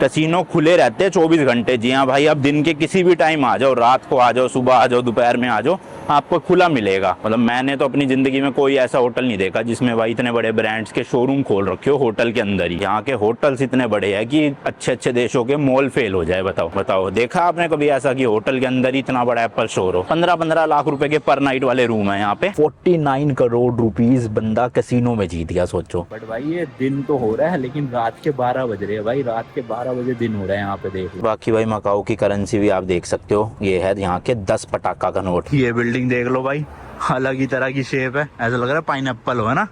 Casino खुले रहते हैं 24 घंटे। जी हाँ भाई, आप दिन के किसी भी टाइम आ जाओ, रात को आ जाओ, सुबह आ जाओ, दोपहर में आ जाओ, आपको खुला मिलेगा। मतलब मैंने तो अपनी जिंदगी में कोई ऐसा होटल नहीं देखा जिसमें भाई इतने बड़े ब्रांड्स के शोरूम खोल रखे हो होटल के अंदर ही। यहाँ के होटल्स इतने बड़े हैं कि अच्छे अच्छे देशों के मॉल फेल हो जाए। बताओ बताओ, देखा आपने कभी ऐसा कि होटल के अंदर ही इतना बड़ा एप्पल स्टोर हो? 15-15 लाख रुपए के पर नाइट वाले रूम है यहाँ पे। 49 करोड़ रुपीस बंदा कैसीनो में जीत गया, सोचो। बट भाई ये दिन तो हो रहा है, लेकिन रात के 12 बज रहे हैं भाई, रात के 12 बजे दिन हो रहा है यहाँ पे, देख लो। बाकी भाई मकाऊ की करेंसी भी आप देख सकते हो, ये है यहाँ के 10 पटाखा का नोट। ये बिल्डिंग देख लो भाई, अलग ही तरह की शेप है, ऐसा लग रहा है पाइनएप्पल हो, है ना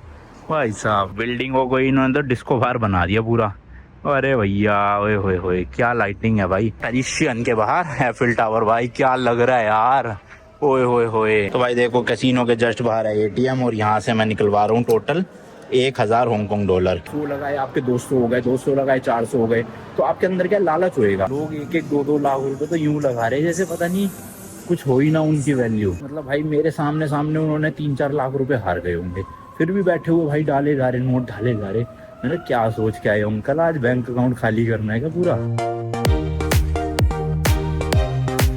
भाई साहब। बिल्डिंगों को इन्होंने तो डिस्को बार बना दिया पूरा। अरे भैया, ओए होए होए, क्या लाइटिंग है भाई। पेरिशियन के बाहर एफिल टावर, भाई क्या लग रहा है यार, ओए होए होए। तो भाई देखो, कैसीनो के जस्ट बाहर है एटीएम, और यहाँ से मैं निकलवा रहा हूँ टोटल 1000 हांगकांग डॉलर। 100 लगाए आपके 200 हो गए, 200 लगाए 400 हो गए, तो आपके अंदर क्या लालच होएगा। लोग 1-1 2-2 लाख रुपए तो यूं लगा रहे जैसे पता नहीं कुछ हो ही ना उनकी वैल्यू। मतलब भाई मेरे सामने सामने उन्होंने 3-4 लाख रुपए हार गए होंगे, फिर भी बैठे हुए भाई डाले जा रहे नोट, डाले जा रहे। मैंने क्या सोच के आए अंकल, आज बैंक अकाउंट खाली करना है क्या पूरा?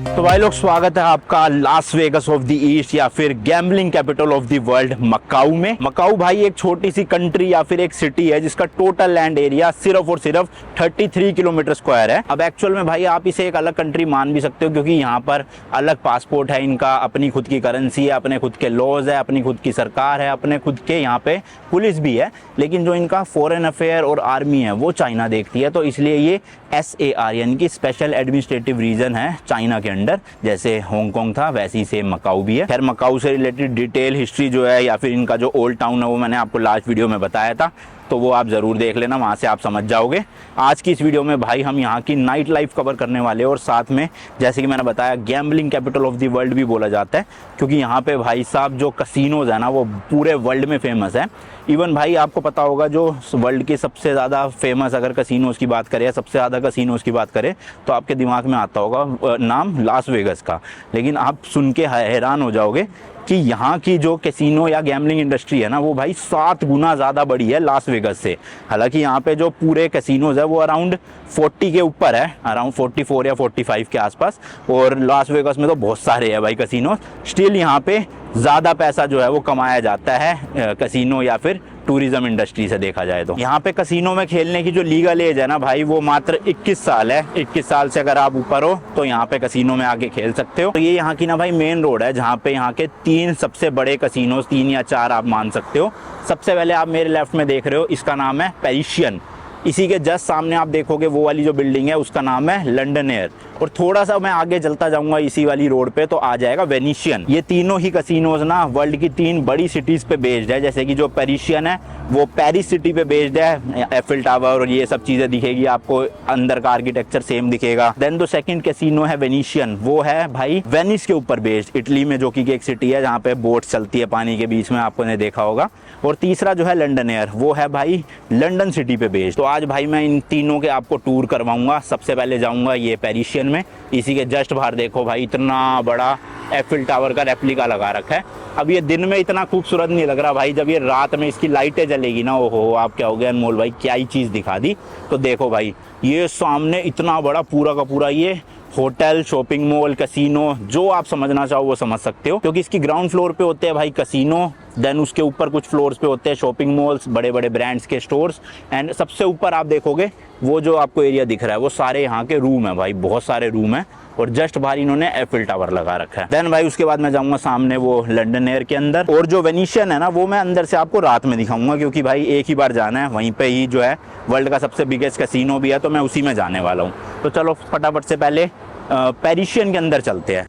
तो भाई लोग, स्वागत है आपका Las Vegas of the east, या फिर gambling capital of the world, Macau में। मकाऊ भाई एक छोटी सी कंट्री या फिर एक सिटी है जिसका टोटल लैंड एरिया सिर्फ और सिर्फ 33 किलोमीटर स्क्वायर है। अब एक्चुअल में भाई आप इसे एक अलग कंट्री मान भी सकते हो, क्योंकि यहाँ पर अलग पासपोर्ट है इनका, अपनी खुद की करेंसी है, अपने खुद के लॉज है, अपनी खुद की सरकार है, अपने खुद के यहाँ पे पुलिस भी है। लेकिन जो इनका फॉरेन अफेयर और आर्मी है वो चाइना देखती है, तो इसलिए ये SAR यानी कि स्पेशल एडमिनिस्ट्रेटिव रीजन है चाइना के अंडर। जैसे हांगकांग था वैसी से मकाऊ भी है। खैर मकाऊ से रिलेटेड डिटेल हिस्ट्री जो है, या फिर इनका जो ओल्ड टाउन है, वो मैंने आपको लास्ट वीडियो में बताया था, तो वो आप ज़रूर देख लेना, वहाँ से आप समझ जाओगे। आज की इस वीडियो में भाई हम यहाँ की नाइट लाइफ कवर करने वाले हैं, और साथ में जैसे कि मैंने बताया gambling capital of the world भी बोला जाता है, क्योंकि यहाँ पे भाई साहब जो कसिनोज है ना वो पूरे वर्ल्ड में फेमस है। इवन भाई आपको पता होगा, जो वर्ल्ड की सबसे ज़्यादा फेमस अगर कसिनोज की बात करें, सबसे ज़्यादा कसिनोज की बात करें, तो आपके दिमाग में आता होगा नाम लास वेगस का। लेकिन आप सुन के हैरान हो जाओगे कि यहाँ की जो कैसीनो या गैम्बलिंग इंडस्ट्री है ना, वो भाई 7 गुना ज़्यादा बड़ी है लास वेगस से। हालांकि यहाँ पे जो पूरे कैसीनोज है वो अराउंड 40 के ऊपर है, अराउंड 44 या 45 के आसपास, और लास वेगस में तो बहुत सारे हैं भाई कैसीनो। स्टिल यहाँ पे ज़्यादा पैसा जो है वो कमाया जाता है कैसीनो या फिर टूरिज्म इंडस्ट्री से देखा जाए तो। यहाँ पे कैसीनो में खेलने की जो लीगल एज है ना भाई, वो मात्र 21 साल है। 21 साल से अगर आप ऊपर हो तो यहाँ पे कैसीनो में आके खेल सकते हो। तो ये यहाँ की ना भाई मेन रोड है, जहाँ पे यहाँ के 3 सबसे बड़े कैसीनोज, 3 या 4 आप मान सकते हो। सबसे पहले आप मेरे लेफ्ट में देख रहे हो, इसका नाम है पेरिशियन। इसी के जस्ट सामने आप देखोगे वो वाली जो बिल्डिंग है उसका नाम है लंडन एयर, और थोड़ा सा मैं आगे चलता जाऊंगा इसी वाली रोड पे तो आ जाएगा वेनिशियन। ये तीनों ही कैसीनोज ना वर्ल्ड की 3 बड़ी सिटीज पे बेस्ड है। जैसे कि जो पेरिशियन है वो पेरिस सिटी पे बेस्ड है, एफिल टावर और ये सब चीजें दिखेगी आपको, अंदर का आर्किटेक्चर सेम दिखेगा। देन जो सेकंड कैसीनो है वेनिशियन, वो है भाई वेनिस के ऊपर बेस्ड, इटली में, जो कि एक सिटी है जहाँ पे बोट चलती है पानी के बीच में, आपको ने देखा होगा। और तीसरा जो है लंडन एयर, वो है भाई लंदन सिटी पे बेस्ड। तो आज भाई मैं इन तीनों के आपको टूर करवाऊंगा। सबसे पहले जाऊंगा ये पेरिशियन में। इसी के जस्ट बाहर देखो भाई, इतना बड़ा एफिल टावर का रेप्लिका लगा रखा है। अब ये दिन में इतना खूबसूरत नहीं लग रहा भाई, जब ये रात में इसकी लाइटें जलेगी ना, ओहो आप क्या हो गया अनमोल भाई, क्या ही चीज़ दिखा दी। तो देखो भाई, ये सामने इतना बड़ा पूरा का पूरा ये होटल, शॉपिंग मॉल, कैसीनो, जो आप समझना चाहो वो समझ सकते हो, क्योंकि इसकी ग्राउंड फ्लोर पे होते हैं भाई कैसीनो, देन उसके ऊपर कुछ फ्लोर्स पे होते हैं शॉपिंग मॉल्स, बड़े बड़े ब्रांड्स के स्टोर्स, एंड सबसे ऊपर आप देखोगे वो जो आपको एरिया दिख रहा है वो सारे यहाँ के रूम है भाई, बहुत सारे रूम है, और जस्ट बाहर इन्होंने एफिल टावर लगा रखा है। देन भाई उसके बाद मैं जाऊंगा सामने वो लंडन एयर के अंदर, और जो वेनिशियन है ना वो मैं अंदर से आपको रात में दिखाऊंगा, क्योंकि भाई एक ही बार जाना है, वहीं पे ही जो है वर्ल्ड का सबसे बिगेस्ट कैसीनो भी है, तो मैं उसी में जाने वाला हूँ। तो चलो फटाफट से पहले पेरिशियन के अंदर चलते हैं।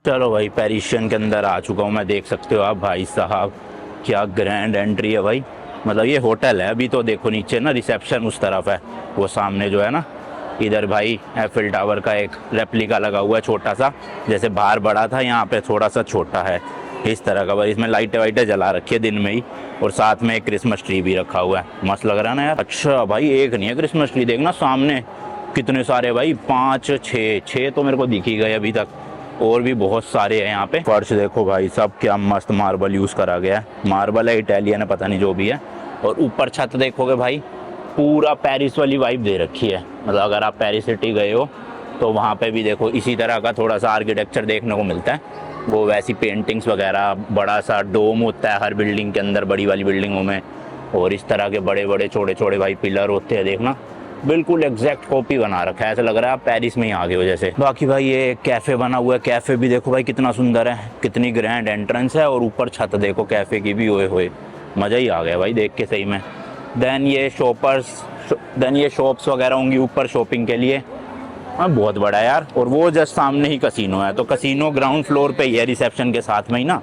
चलो भाई पेरिशियन के अंदर आ चुका हूँ मैं, देख सकते हो आप भाई साहब, क्या ग्रैंड एंट्री है भाई। मतलब ये होटल है, अभी तो देखो नीचे ना रिसेप्शन उस तरफ है, वो सामने जो है ना, इधर भाई एफिल टावर का एक रेप्लिका लगा हुआ है छोटा सा, जैसे बाहर बड़ा था यहाँ पे थोड़ा सा छोटा है इस तरह का भाई। इसमें लाइटें वाइटें जला रखी है दिन में ही, और साथ में एक क्रिसमस ट्री भी रखा हुआ है, मस्त लग रहा है ना यार। अच्छा भाई एक नहीं है क्रिसमस ट्री, देखना सामने कितने सारे भाई, 5 6 तो मेरे को दिख ही गए अभी तक, और भी बहुत सारे हैं यहाँ पे। फर्श देखो भाई सब, क्या मस्त मार्बल यूज़ करा गया है, मार्बल है इटालियन है पता नहीं जो भी है। और ऊपर छत देखोगे भाई, पूरा पेरिस वाली वाइब दे रखी है। मतलब अगर आप पेरिस सिटी गए हो तो वहाँ पे भी देखो इसी तरह का थोड़ा सा आर्किटेक्चर देखने को मिलता है। वो वैसी पेंटिंग्स वगैरह, बड़ा सा डोम होता है हर बिल्डिंग के अंदर, बड़ी वाली बिल्डिंगों में, और इस तरह के बड़े बड़े छोटे छोटे भाई पिलर होते हैं। देखना बिल्कुल एग्जैक्ट कॉपी बना रखा है, ऐसा लग रहा है आप पेरिस में ही आ गए हो जैसे। बाकी भाई ये कैफ़े बना हुआ है, कैफ़े भी देखो भाई कितना सुंदर है, कितनी ग्रैंड एंट्रेंस है, और ऊपर छत देखो कैफ़े की भी, ओए होए मज़ा ही आ गया भाई देख के सही में। देन ये शॉप्स वगैरह होंगी ऊपर शॉपिंग के लिए। हाँ बहुत बड़ा है यार। और वो जस्ट सामने ही कसिनो है, तो कसिनो ग्राउंड फ्लोर पे ही है रिसेप्शन के साथ में ही ना,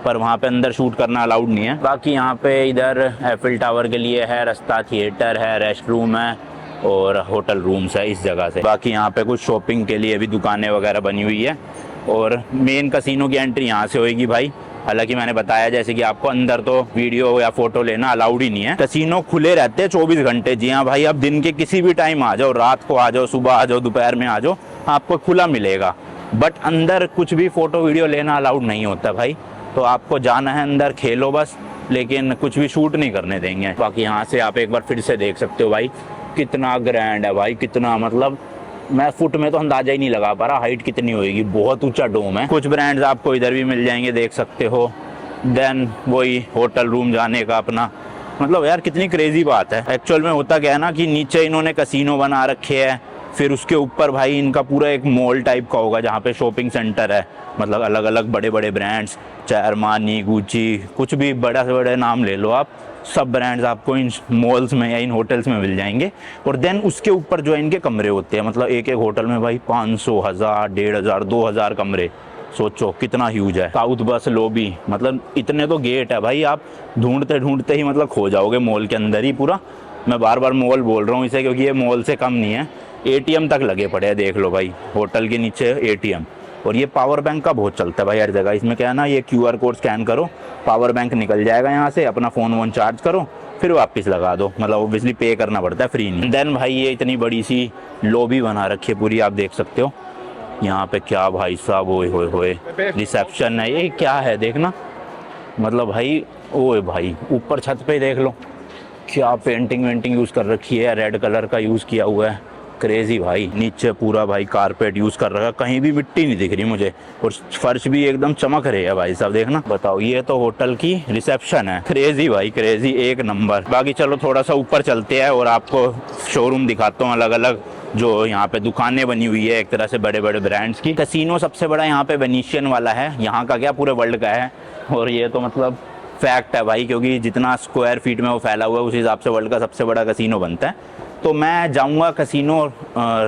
पर वहाँ पे अंदर शूट करना अलाउड नहीं है। बाकी यहाँ पे इधर एफिल टावर के लिए है रास्ता, थिएटर है, रेस्ट रूम है और होटल रूम्स है इस जगह से। बाकी यहाँ पे कुछ शॉपिंग के लिए भी दुकानें वगैरह बनी हुई है, और मेन कसिनो की एंट्री यहाँ से होएगी भाई। हालांकि मैंने बताया जैसे कि आपको अंदर तो वीडियो या फोटो लेना अलाउड ही नहीं है। कसिनो खुले रहते हैं 24 घंटे। जी हाँ भाई, आप दिन के किसी भी टाइम आ जाओ, रात को आ जाओ, सुबह आ जाओ, दोपहर में आ जाओ, आपको खुला मिलेगा। बट अंदर कुछ भी फोटो वीडियो लेना अलाउड नहीं होता भाई। तो आपको जाना है अंदर, खेलो बस, लेकिन कुछ भी शूट नहीं करने देंगे। बाकी यहाँ से आप एक बार फिर से देख सकते हो भाई कितना ग्रैंड है भाई, कितना मतलब मैं फुट में तो अंदाजा ही नहीं लगा पा रहा हाइट कितनी होएगी। बहुत ऊंचा डोम है। कुछ ब्रांड्स आपको इधर भी मिल जाएंगे, देख सकते हो। देन वही होटल रूम जाने का अपना, मतलब यार कितनी क्रेजी बात है। एक्चुअल में होता क्या है ना कि नीचे इन्होंने कसिनो बना रखे है, फिर उसके ऊपर भाई इनका पूरा एक मॉल टाइप का होगा जहाँ पे शॉपिंग सेंटर है। मतलब अलग अलग बड़े बड़े ब्रांड्स, चाहे अरमानी, गुची, कुछ भी बड़ा से बड़े नाम ले लो आप, सब ब्रांड्स आपको इन मॉल्स में या इन होटल्स में मिल जाएंगे। और देन उसके ऊपर जो इनके कमरे होते हैं, मतलब एक एक होटल में भाई 500, 1000, 1500, 2000 कमरे। सोचो कितना ह्यूज है। साउथ बस लॉबी, मतलब इतने तो गेट है भाई, आप ढूंढते ढूंढते ही मतलब खो जाओगे मॉल के अंदर ही पूरा। मैं बार बार मॉल बोल रहा हूँ इसे क्योंकि ये मॉल से कम नहीं है। एटीएम तक लगे पड़े हैं, देख लो भाई, होटल के नीचे एटीएम। और ये पावर बैंक का बहुत चलता है भाई हर जगह। इसमें क्या है ना, ये QR कोड स्कैन करो, पावर बैंक निकल जाएगा यहाँ से, अपना फ़ोन वोन चार्ज करो, फिर वापस लगा दो। मतलब ऑब्वियसली पे करना पड़ता है, फ्री नहीं। देन भाई ये इतनी बड़ी सी लॉबी बना रखी है पूरी, आप देख सकते हो। यहाँ पे क्या भाई साहब, ओए होए होए, रिसेप्शन है, ये क्या है देखना। मतलब भाई ओए भाई, ऊपर छत पे देख लो क्या पेंटिंग वेंटिंग यूज़ कर रखी है, रेड कलर का यूज़ किया हुआ है, क्रेजी भाई। नीचे पूरा भाई कारपेट यूज़ कर रखा है, कहीं भी मिट्टी नहीं दिख रही मुझे, और फर्श भी एकदम चमक रहे है भाई साहब देखना। बताओ, ये तो होटल की रिसेप्शन है। क्रेजी भाई क्रेजी, एक नंबर। बाकी चलो थोड़ा सा ऊपर चलते हैं और आपको शोरूम दिखाता हूँ अलग अलग, जो यहाँ पे दुकानें बनी हुई है एक तरह से बड़े बड़े ब्रांड्स की। कसिनो सबसे बड़ा यहाँ पे वेनिशियन वाला है, यहाँ का क्या पूरे वर्ल्ड का है। और ये तो मतलब फैक्ट है भाई, क्योंकि जितना स्क्वायर फीट में वो फैला हुआ है उस हिसाब से वर्ल्ड का सबसे बड़ा कसिनो बनता है। तो मैं जाऊंगा कसिनो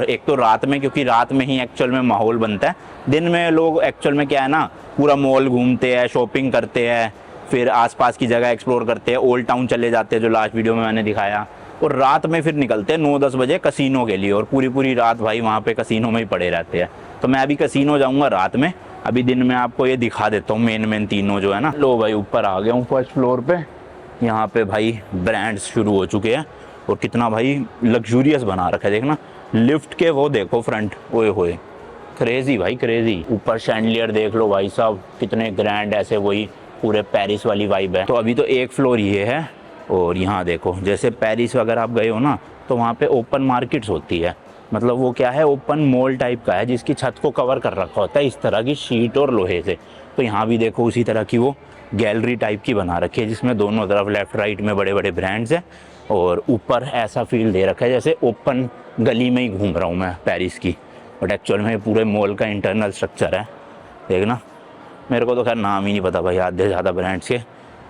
एक तो रात में, क्योंकि रात में ही एक्चुअल में माहौल बनता है। दिन में लोग एक्चुअल में क्या है ना, पूरा मॉल घूमते हैं, शॉपिंग करते हैं, फिर आसपास की जगह एक्सप्लोर करते हैं, ओल्ड टाउन चले जाते हैं जो लास्ट वीडियो में मैंने दिखाया, और रात में फिर निकलते हैं 9-10 बजे कसिनो के लिए, और पूरी पूरी रात भाई वहाँ पे कसिनो में ही पड़े रहते हैं। तो मैं अभी कसिनो जाऊँगा रात में, अभी दिन में आपको ये दिखा देता हूँ मेन तीनों जो है ना। लो भाई ऊपर आ गया हूँ फर्स्ट फ्लोर पे। यहाँ पे भाई ब्रांड्स शुरू हो चुके हैं, और कितना भाई लग्जूरियस बना रखा है देखना। लिफ्ट के वो देखो फ्रंट, ओए होए क्रेजी भाई क्रेजी। ऊपर शैंडलियर देख लो भाई साहब, कितने ग्रैंड, ऐसे वही पूरे पेरिस वाली वाइब है। तो अभी तो एक फ्लोर ये है, और यहाँ देखो जैसे पेरिस वगैरह आप गए हो ना, तो वहाँ पे ओपन मार्केट्स होती है। मतलब वो क्या है, ओपन मॉल टाइप का है जिसकी छत को कवर कर रखा होता है इस तरह की शीट और लोहे से। तो यहाँ भी देखो उसी तरह की वो गैलरी टाइप की बना रखी है, जिसमें दोनों तरफ लेफ्ट राइट में बड़े बड़े ब्रांड्स हैं, और ऊपर ऐसा फील दे रखा है जैसे ओपन गली में ही घूम रहा हूँ मैं पेरिस की। बट एक्चुअल में पूरे मॉल का इंटरनल स्ट्रक्चर है देखना। मेरे को तो खैर नाम ही नहीं पता भाई आधे से ज़्यादा ब्रांड्स के,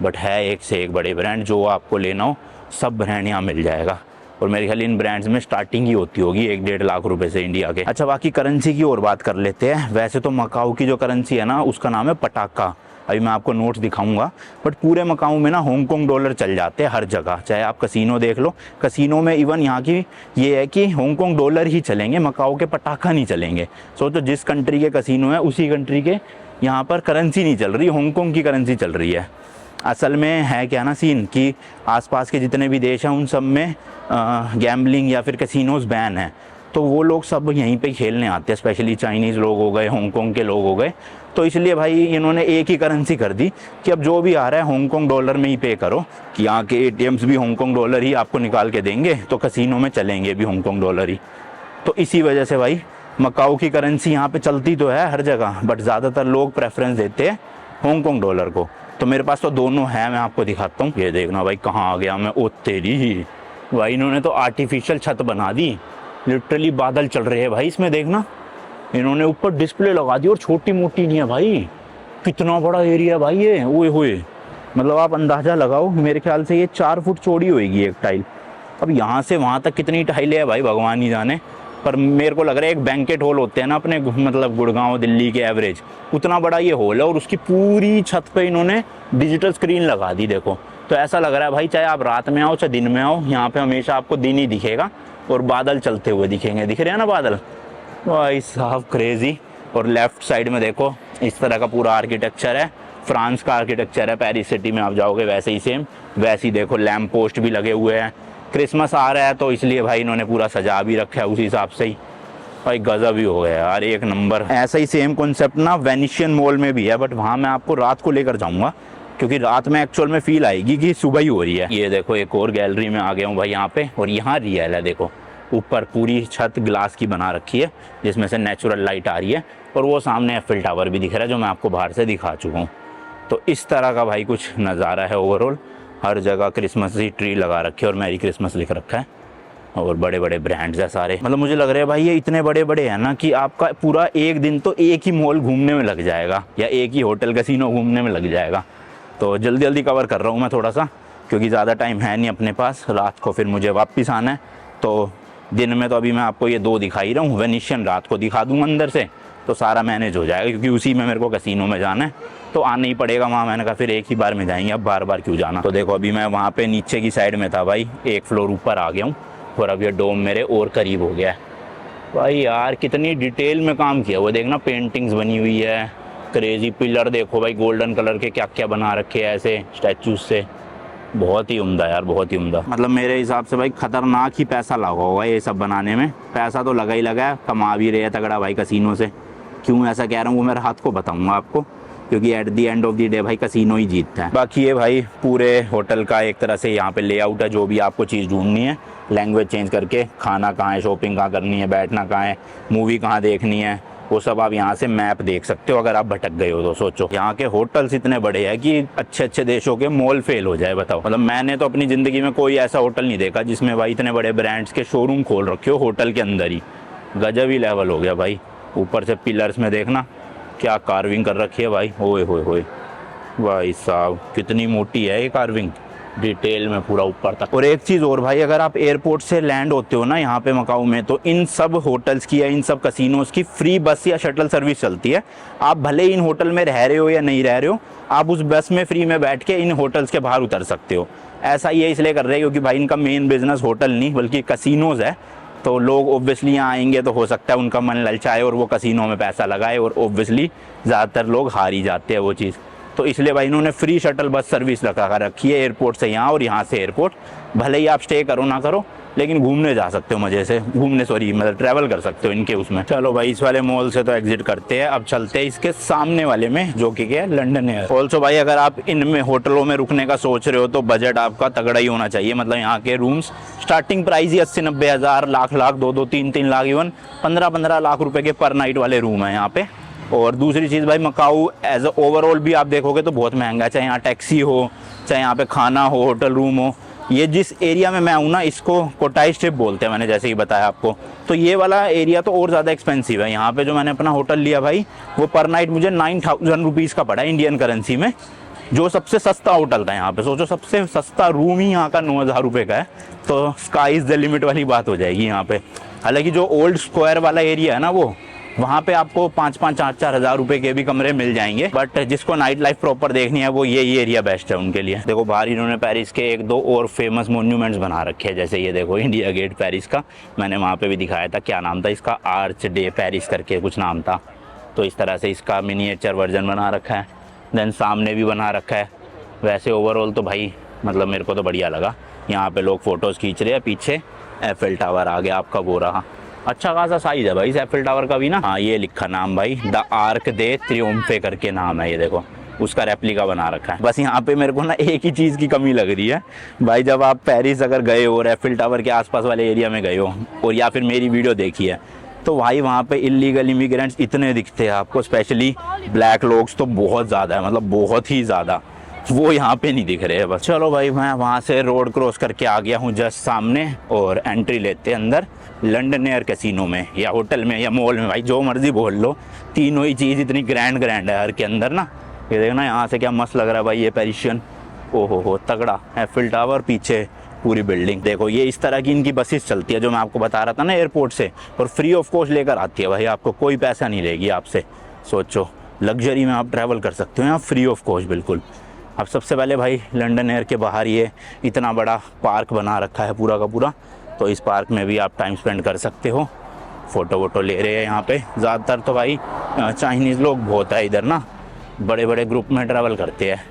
बट है एक से एक बड़े ब्रांड। जो आपको लेना हो सब ब्रांड यहाँ मिल जाएगा, और मेरे ख्याल इन ब्रांड्स में स्टार्टिंग ही होती होगी 1-1.5 लाख रुपए से इंडिया के। अच्छा बाकी करेंसी की और बात कर लेते हैं। वैसे तो मकाऊ की जो करेंसी है ना, उसका नाम है पटाका। अभी मैं आपको नोट्स दिखाऊंगा, बट पूरे मकाऊ में ना हांगकांग डॉलर चल जाते हैं हर जगह। चाहे आप कसिनो देख लो, कसिनो में इवन यहाँ की ये है कि हांगकांग डॉलर ही चलेंगे, मकाऊ के पटाखा नहीं चलेंगे। सोचो जिस कंट्री के कसिनो है उसी कंट्री के यहाँ पर करेंसी नहीं चल रही, हांगकांग की करेंसी चल रही है। असल में है क्या ना सीन कि आसपास के जितने भी देश हैं उन सब में गैम्बलिंग या फिर कैसीनोज बैन है। तो वो लोग सब यहीं पे खेलने आते हैं, स्पेशली चाइनीज़ लोग हो गए, हांगकांग के लोग हो गए। तो इसलिए भाई इन्होंने एक ही करेंसी कर दी कि अब जो भी आ रहा है हांगकांग डॉलर में ही पे करो, कि यहाँ के एटीएम्स भी हांगकांग डॉलर ही आपको निकाल के देंगे, तो कसिनो में चलेंगे भी हांगकांग डॉलर ही। तो इसी वजह से भाई मकाऊ की करेंसी यहाँ पे चलती तो है हर जगह, बट ज़्यादातर लोग प्रेफरेंस देते हैं हांगकांग डॉलर को। तो मेरे पास तो दोनों है, मैं आपको दिखाता हूँ। ये देखना भाई कहाँ आ गया मैं, ओ तेरी ही भाई, इन्होंने तो आर्टिफिशियल छत बना दी, लिटरली बादल चल रहे हैं भाई इसमें। देखना इन्होंने ऊपर डिस्प्ले लगा दी, और छोटी मोटी नहीं है भाई, कितना बड़ा एरिया भाई ये, ओए होए। मतलब आप अंदाज़ा लगाओ, मेरे ख्याल से ये 4 फुट चौड़ी होएगी एक टाइल। अब यहाँ से वहाँ तक कितनी टाइलें हैं भाई भगवान ही जाने, पर मेरे को लग रहा है एक बैंकेट हॉल होते हैं ना अपने, मतलब गुड़गांव दिल्ली के एवरेज, उतना बड़ा ये हॉल है। और उसकी पूरी छत पे इन्होंने डिजिटल स्क्रीन लगा दी देखो। तो ऐसा लग रहा है भाई चाहे आप रात में आओ चाहे दिन में आओ, यहाँ पे हमेशा आपको दिन ही दिखेगा और बादल चलते हुए दिखेंगे। दिख रहे हैं ना बादल भाई साहब, क्रेजी। और लेफ्ट साइड में देखो इस तरह का पूरा आर्किटेक्चर है, फ्रांस का आर्किटेक्चर है। पेरिस सिटी में आप जाओगे वैसे ही सेम, वैसे ही देखो लैम्प पोस्ट भी लगे हुए हैं। क्रिसमस आ रहा है तो इसलिए भाई इन्होंने पूरा सजा भी रखा है उसी हिसाब से ही। भाई गजब ही हो गया यार, एक नंबर। ऐसा ही सेम कॉन्सेप्ट ना वेनिशियन मॉल में भी है, बट वहाँ मैं आपको रात को लेकर जाऊँगा, क्योंकि रात में एक्चुअल में फील आएगी कि सुबह ही हो रही है। ये देखो एक और गैलरी में आ गया हूँ भाई यहाँ पे, और यहाँ रियल है देखो, ऊपर पूरी छत ग्लास की बना रखी है जिसमें से नेचुरल लाइट आ रही है, और वो सामने एफिल टावर भी दिख रहा है जो मैं आपको बाहर से दिखा चुका हूँ। तो इस तरह का भाई कुछ नज़ारा है ओवरऑल। हर जगह क्रिसमस की ट्री लगा रखी है और मैरी क्रिसमस लिख रखा है, और बड़े बड़े ब्रांड्स है सारे। मतलब मुझे लग रहा है भाई ये इतने बड़े बड़े हैं ना कि आपका पूरा एक दिन तो एक ही मॉल घूमने में लग जाएगा, या एक ही होटल कैसीनो घूमने में लग जाएगा। तो जल्दी जल्दी कवर कर रहा हूँ मैं थोड़ा सा, क्योंकि ज़्यादा टाइम है नहीं अपने पास, रात को फिर मुझे वापस आना है। तो दिन में तो अभी मैं आपको ये 2 दिखा ही रहा हूँ, वेनिशियन रात को दिखा दूँगा अंदर से, तो सारा मैनेज हो जाएगा, क्योंकि उसी में मेरे को कैसीनो में जाना है तो आना ही पड़ेगा वहाँ। मैंने कहा फिर एक ही बार में जाएंगे, अब बार बार क्यों जाना। तो देखो अभी मैं वहाँ पे नीचे की साइड में था भाई, एक फ्लोर ऊपर आ गया हूँ, और अब ये डोम मेरे और करीब हो गया है। भाई यार कितनी डिटेल में काम किया वो, देखना पेंटिंग्स बनी हुई है, क्रेजी पिलर देखो भाई, गोल्डन कलर के क्या क्या बना रखे हैं ऐसे स्टैचूज से। बहुत ही उम्दा यार, बहुत ही उम्दा। मतलब मेरे हिसाब से भाई खतरनाक ही पैसा लगा होगा ये सब बनाने में। पैसा तो लगा ही लगा है, कमा भी रहे हैं तगड़ा भाई कसीनो से। क्यों ऐसा कह रहा हूँ वो मैं रात को बताऊँगा आपको, क्योंकि at the end of the day भाई कसीनो ही जीतता है। बाकी ये भाई पूरे होटल का एक तरह से यहाँ पे लेआउट है, जो भी आपको चीज़ ढूंढनी है लैंग्वेज चेंज करके, खाना कहाँ है, शॉपिंग कहाँ करनी है, बैठना कहाँ है, मूवी कहाँ देखनी है, वो सब आप यहाँ से मैप देख सकते हो अगर आप भटक गए हो तो। सोचो यहाँ के होटल्स इतने बड़े हैं कि अच्छे अच्छे देशों के मॉल फेल हो जाए, बताओ। मतलब मैंने तो अपनी ज़िंदगी में कोई ऐसा होटल नहीं देखा जिसमें भाई इतने बड़े ब्रांड्स के शोरूम खोल रखे हो होटल के अंदर ही। गजब ही लेवल हो गया भाई। ऊपर से पिलर्स में देखना क्या कार्विंग कर रखी है भाई, ओए होए होए भाई साहब, कितनी मोटी है ये कार्विंग, डिटेल में पूरा ऊपर तक। और एक चीज़ और भाई, अगर आप एयरपोर्ट से लैंड होते हो ना यहाँ पे मकाऊ में, तो इन सब होटल्स की या इन सब कसिनोज की फ्री बस या शटल सर्विस चलती है। आप भले इन होटल में रह रहे हो या नहीं रह रहे हो, आप उस बस में फ्री में बैठ के इन होटल्स के बाहर उतर सकते हो। ऐसा ये इसलिए कर रहे हैं क्योंकि भाई इनका मेन बिजनेस होटल नहीं बल्कि कसिनोज है। तो लोग ओब्वियसली यहाँ आएंगे तो हो सकता है उनका मन ललचाए और वो कसिनो में पैसा लगाए, और ओब्वियसली ज़्यादातर लोग हार ही जाते हैं वो चीज़। तो इसलिए भाई इन्होंने फ्री शटल बस सर्विस लगा कर रखी है एयरपोर्ट से यहाँ, और यहाँ से एयरपोर्ट। भले ही आप स्टे करो ना करो, लेकिन घूमने जा सकते हो मज़े से, मतलब ट्रैवल कर सकते हो इनके उसमें। चलो भाई इस वाले मॉल से तो एग्जिट करते हैं, अब चलते हैं इसके सामने वाले में जो कि क्या है लंदन एयर। ऑल्सो भाई अगर आप इनमें होटलों में रुकने का सोच रहे हो तो बजट आपका तगड़ा ही होना चाहिए। मतलब यहाँ के रूम्स स्टार्टिंग प्राइस ही 80-90 हज़ार, लाख 2-2, 3-3 लाख, इवन 15-15 लाख रुपए के पर नाइट वाले रूम है यहाँ पे। और दूसरी चीज़ भाई मकाऊ एज अ ओवरऑल भी आप देखोगे तो बहुत महंगा है, चाहे यहाँ टैक्सी हो, चाहे यहाँ पे खाना हो, होटल रूम हो। ये जिस एरिया में मैं हूँ ना, इसको कोटाई स्ट्रिप बोलते हैं, मैंने जैसे ही बताया आपको। तो ये वाला एरिया तो और ज़्यादा एक्सपेंसिव है। यहाँ पे जो मैंने अपना होटल लिया भाई, वो पर नाइट मुझे 9,000 रुपीज़ का पड़ा इंडियन करेंसी में, जो सबसे सस्ता होटल था यहाँ पे। सोचो सबसे सस्ता रूम ही यहाँ का 9,000 रुपये का है, तो स्काई इज़ द लिमिट वाली बात हो जाएगी यहाँ पे। हालांकि जो ओल्ड स्क्वायर वाला एरिया है ना, वो वहाँ पे आपको 5-5, 4-4 हज़ार रुपए के भी कमरे मिल जाएंगे। बट जिसको नाइट लाइफ प्रॉपर देखनी है वो ये एरिया बेस्ट है उनके लिए। देखो बाहर इन्होंने पेरिस के 1-2 और फेमस मोन्यूमेंट्स बना रखे हैं, जैसे ये देखो इंडिया गेट पेरिस का, मैंने वहाँ पे भी दिखाया था, क्या नाम था इसका, आर्च डे पेरिस करके कुछ नाम था। तो इस तरह से इसका मिनिएचर वर्जन बना रखा है, देन सामने भी बना रखा है। वैसे ओवरऑल तो भाई मतलब मेरे को तो बढ़िया लगा। यहाँ पे लोग फ़ोटोज़ खींच रहे हैं, पीछे एफिल टावर आ गया आपका, वो रहा। अच्छा खासा साइज है भाई इस एफिल टावर का भी ना। हाँ ये लिखा नाम भाई, द आर्क दे ट्रियोम्फे करके नाम है, ये देखो उसका रेप्लिका बना रखा है। बस यहाँ पे मेरे को ना एक ही चीज़ की कमी लग रही है भाई, जब आप पेरिस अगर गए हो और एफिल टावर के आसपास वाले एरिया में गए हो और या फिर मेरी वीडियो देखी है, तो भाई वहाँ पे इलीगल इमिग्रेंट्स इतने दिखते हैं आपको, स्पेशली ब्लैक लोग तो बहुत ज़्यादा है, मतलब बहुत ही ज़्यादा। वो यहाँ पे नहीं दिख रहे हैं बस। चलो भाई मैं वहाँ से रोड क्रॉस करके आ गया हूँ जस्ट सामने, और एंट्री लेते हैं अंदर लंडन एयर कैसीनो में या होटल में या मॉल में, भाई जो मर्जी बोल लो, तीनों ही चीज़ इतनी ग्रैंड है हर के अंदर ना। ये देखना यहाँ से क्या मस्त लग रहा है भाई ये पेरिशियन, ओहो हो तगड़ा एफिल टावर, पीछे पूरी बिल्डिंग देखो। ये इस तरह की इनकी बसेस चलती है जो मैं आपको बता रहा था ना एयरपोर्ट से, और फ्री ऑफ कॉस्ट लेकर आती है भाई, आपको कोई पैसा नहीं लेगी आपसे। सोचो लग्जरी में आप ट्रैवल कर सकते हो यहाँ फ्री ऑफ कॉस्ट बिल्कुल। अब सबसे पहले भाई लंदन एयर के बाहर ये इतना बड़ा पार्क बना रखा है पूरा का पूरा, तो इस पार्क में भी आप टाइम स्पेंड कर सकते हो। फ़ोटो वोटो ले रहे हैं यहाँ पे ज़्यादातर तो भाई चाइनीज़ लोग बहुत है इधर ना, बड़े बड़े ग्रुप में ट्रैवल करते हैं।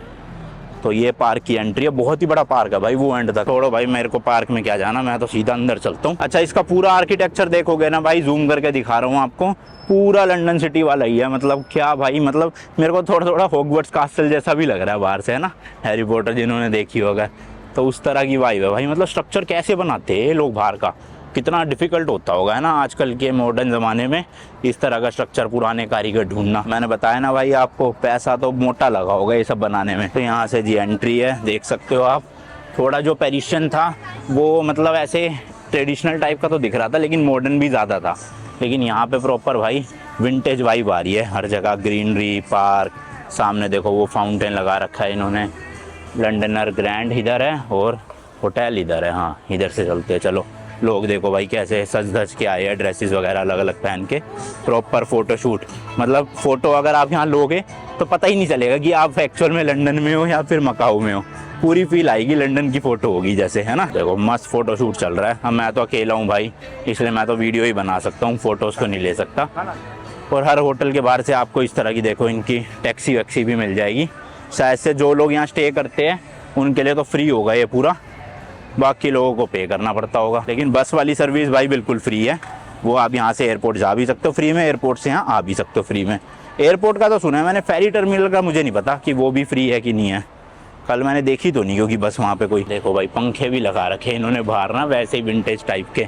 तो ये पार्क की एंट्री है, बहुत ही बड़ा पार्क है भाई वो एंड तक। छोड़ो भाई मेरे को पार्क में क्या जाना, मैं तो सीधा अंदर चलता हूँ। अच्छा इसका पूरा आर्किटेक्चर देखोगे ना भाई, जूम करके दिखा रहा हूँ आपको, पूरा लंदन सिटी वाला ही है। मतलब क्या भाई, मतलब मेरे को थोड़ा थोड़ा हॉगवर्ट्स कास्टल जैसा भी लग रहा है बाहर से, है ना, हैरी पॉटर जिन्होंने देखी होगा तो उस तरह की वाइब है भाई। मतलब स्ट्रक्चर कैसे बनाते हैं लोग बाहर का, कितना डिफिकल्ट होता होगा है ना आजकल के मॉडर्न ज़माने में इस तरह का स्ट्रक्चर पुराने कारीगर ढूंढना। मैंने बताया ना भाई आपको, पैसा तो मोटा लगा होगा ये सब बनाने में। तो यहाँ से जी एंट्री है, देख सकते हो आप। थोड़ा जो पेरिशियन था वो मतलब ऐसे ट्रेडिशनल टाइप का तो दिख रहा था, लेकिन मॉडर्न भी ज़्यादा था। लेकिन यहाँ पे प्रॉपर भाई विंटेज वाइब आ रही है, हर जगह ग्रीनरी, पार्क, सामने देखो वो फाउंटेन लगा रखा है इन्होंने। लंडनर ग्रैंड इधर है और होटल इधर है। हाँ इधर से चलते हैं चलो। लोग देखो भाई कैसे सज धज के आए हैं, ड्रेसेस वगैरह अलग अलग पहन के, प्रॉपर फोटो शूट। मतलब फ़ोटो अगर आप यहाँ लोगे तो पता ही नहीं चलेगा कि आप एक्चुअल में लंदन में हो या फिर मकाऊ में हो, पूरी फील आएगी लंदन की फ़ोटो होगी जैसे, है ना। देखो मस्त फ़ोटो शूट चल रहा है। अब मैं तो अकेला हूँ भाई, इसलिए मैं तो वीडियो ही बना सकता हूँ, फ़ोटोज़ तो नहीं ले सकता। और हर होटल के बाहर से आपको इस तरह की देखो इनकी टैक्सी वैक्सी भी मिल जाएगी। शायद से जो लोग यहाँ स्टे करते हैं उनके लिए तो फ्री होगा ये पूरा, बाकी लोगों को पे करना पड़ता होगा। लेकिन बस वाली सर्विस भाई बिल्कुल फ्री है, वो आप यहाँ से एयरपोर्ट जा भी सकते हो फ्री में, एयरपोर्ट से यहाँ आ भी सकते हो फ्री में। एयरपोर्ट का तो सुना है मैंने, फेरी टर्मिनल का मुझे नहीं पता कि वो भी फ्री है कि नहीं है, कल मैंने देखी तो नहीं क्योंकि बस वहाँ पे कोई। देखो भाई पंखे भी लगा रखे इन्होंने बाहर ना, वैसे ही विंटेज टाइप के,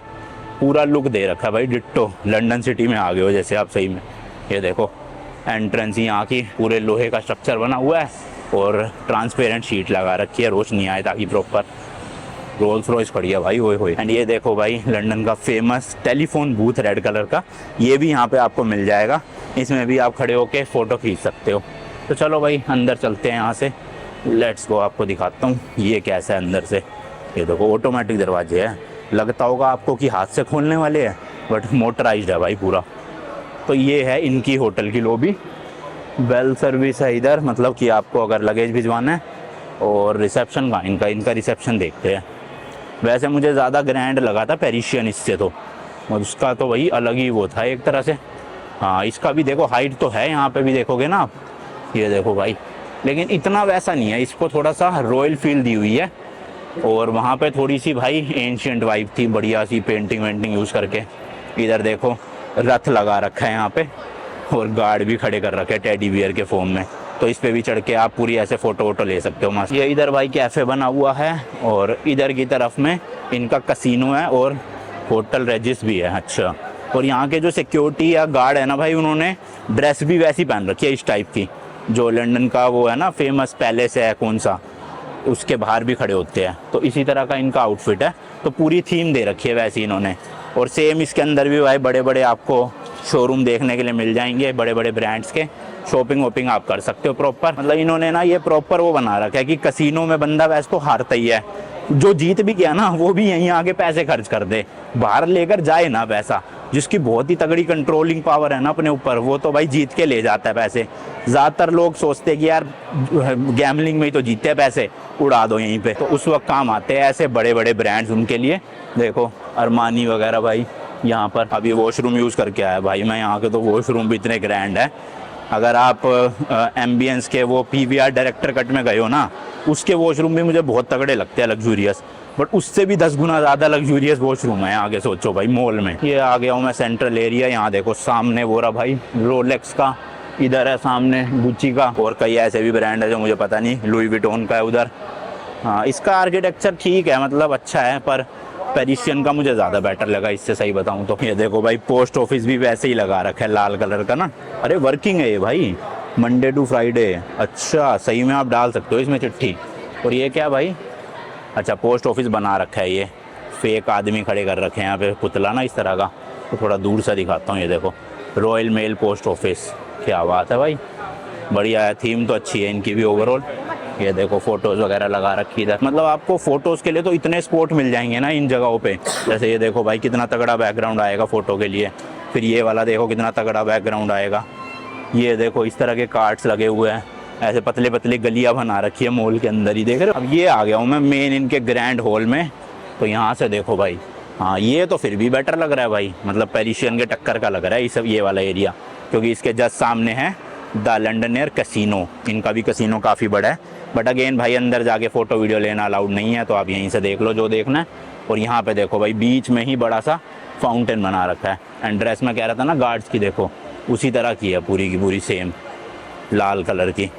पूरा लुक दे रखा है भाई डिट्टो, लंदन सिटी में आ गए हो जैसे आप सही में। ये देखो एंट्रेंस यहाँ की पूरे लोहे का स्ट्रक्चर बना हुआ है और ट्रांसपेरेंट शीट लगा रखी है, रोशनी आए ताकि प्रॉपर। रोल्स रॉयस खड़ी है भाई, ओए होए। एंड ये देखो भाई लंदन का famous telephone booth red colour का, ये भी यहाँ पे आपको मिल जाएगा, इसमें भी आप खड़े होके फ़ोटो खींच सकते हो। तो चलो भाई अंदर चलते हैं यहाँ से, लेट्स गो। आपको दिखाता हूँ ये कैसा है अंदर से। ये देखो ऑटोमेटिक दरवाजे हैं, लगता होगा आपको कि हाथ से खोलने वाले हैं, बट मोटराइज्ड है भाई पूरा। तो ये है इनकी होटल की लॉबी, बेल सर्विस है इधर, मतलब कि आपको अगर लगेज भिजवाना है। और रिसेप्शन का इनका रिसेप्शन देखते हैं। वैसे मुझे ज़्यादा ग्रैंड लगा था पेरिशियन इससे, तो उसका तो वही अलग ही वो था एक तरह से। हाँ इसका भी देखो हाइट तो है, यहाँ पे भी देखोगे ना आप, ये देखो भाई, लेकिन इतना वैसा नहीं है, इसको थोड़ा सा रॉयल फील दी हुई है। और वहाँ पे थोड़ी सी भाई एंशियंट वाइब थी, बढ़िया सी पेंटिंग वेंटिंग यूज़ करके। इधर देखो रथ लगा रखा है यहाँ पे, और गार्ड भी खड़े कर रखे हैं टेडी बियर के फॉर्म में, तो इस पे भी चढ़ के आप पूरी ऐसे फ़ोटो वोटो ले सकते हो मस्त। ये इधर भाई कैफ़े बना हुआ है, और इधर की तरफ में इनका कसिनो है और होटल रेजिस भी है। अच्छा, और यहाँ के जो सिक्योरिटी या गार्ड है ना भाई, उन्होंने ड्रेस भी वैसी पहन रखी है इस टाइप की, जो लंदन का वो है ना फेमस पैलेस है कौन सा, उसके बाहर भी खड़े होते हैं, तो इसी तरह का इनका आउटफिट है। तो पूरी थीम दे रखी है वैसी इन्होंने। और सेम इसके अंदर भी भाई बड़े बड़े आपको शोरूम देखने के लिए मिल जाएंगे, बड़े बड़े ब्रांड्स के। शॉपिंग वॉपिंग आप कर सकते हो प्रॉपर। मतलब इन्होंने ना ये प्रॉपर वो बना रखा है कि कसिनो में बंदा वैसे तो हारता ही है, जो जीत भी गया ना वो भी यहीं आके पैसे खर्च कर दे, बाहर लेकर जाए ना पैसा। जिसकी बहुत ही तगड़ी कंट्रोलिंग पावर है ना अपने ऊपर, वो तो भाई जीत के ले जाता है पैसे। ज़्यादातर लोग सोचते हैं कि यार गैमलिंग में ही तो जीतते हैं पैसे, उड़ा दो यहीं पे, तो उस वक्त काम आते हैं ऐसे बड़े बड़े ब्रांड्स उनके लिए। देखो अरमानी वगैरह भाई यहाँ पर। अभी वॉशरूम यूज़ करके आया भाई मैं, यहाँ के तो वॉशरूम भी इतने ग्रैंड है, अगर आप एम्बियंस के वो PVR डायरेक्टर कट में गए हो ना, उसके वॉशरूम भी मुझे बहुत तगड़े लगते हैं लग्जूरियस, बट उससे भी 10 गुना ज़्यादा लग्जूरियस वॉशरूम है आगे। सोचो भाई मॉल में। ये आ गया हूँ मैं सेंट्रल एरिया। यहाँ देखो सामने वो रहा भाई रोलेक्स का, इधर है सामने गुच्ची का, और कई ऐसे भी ब्रांड है जो मुझे पता नहीं, लुई विटोन का है उधर। हाँ, इसका आर्किटेक्चर ठीक है, मतलब अच्छा है, पर पेरिशियन का मुझे ज़्यादा बेटर लगा इससे, सही बताऊँ तो। ये देखो भाई पोस्ट ऑफिस भी वैसे ही लगा रखा है लाल कलर का ना। अरे वर्किंग है ये भाई, मंडे टू फ्राइडे। अच्छा, सही में आप डाल सकते हो इसमें चिट्ठी। और ये क्या भाई, अच्छा पोस्ट ऑफिस बना रखा है ये, फेक आदमी खड़े कर रखे हैं यहाँ पे, पुतला ना इस तरह का। तो थोड़ा दूर से दिखाता हूँ, ये देखो रॉयल मेल पोस्ट ऑफिस। क्या बात है भाई, बढ़िया है, थीम तो अच्छी है इनकी भी ओवरऑल। ये देखो फोटोज़ वगैरह लगा रखी इधर, मतलब आपको फ़ोटोज़ के लिए तो इतने स्पॉट मिल जाएंगे ना इन जगहों पे। जैसे ये देखो भाई कितना तगड़ा बैकग्राउंड आएगा फ़ोटो के लिए, फिर ये वाला देखो कितना तगड़ा बैकग्राउंड आएगा। ये देखो इस तरह के कार्ड्स लगे हुए हैं, ऐसे पतले पतले गलियाँ बना रखी है मॉल के अंदर ही, देख रहे हो। अब ये आ गया हूँ मैं मेन इनके ग्रैंड हॉल में, तो यहाँ से देखो भाई, हाँ ये तो फिर भी बेटर लग रहा है भाई, मतलब पेरिशियन के टक्कर का लग रहा है ये सब, ये वाला एरिया, क्योंकि इसके जस्ट सामने है द लंडनयर कैसीनो। इनका भी कैसीनो काफ़ी बड़ा है, बट अगेन भाई अंदर जाके फ़ोटो वीडियो लेना अलाउड नहीं है, तो आप यहीं से देख लो जो देखना है। और यहाँ पे देखो भाई बीच में ही बड़ा सा फाउंटेन बना रखा है। एंड ड्रेस में कह रहा था ना गार्ड्स की, देखो उसी तरह की है पूरी की पूरी सेम लाल कलर की।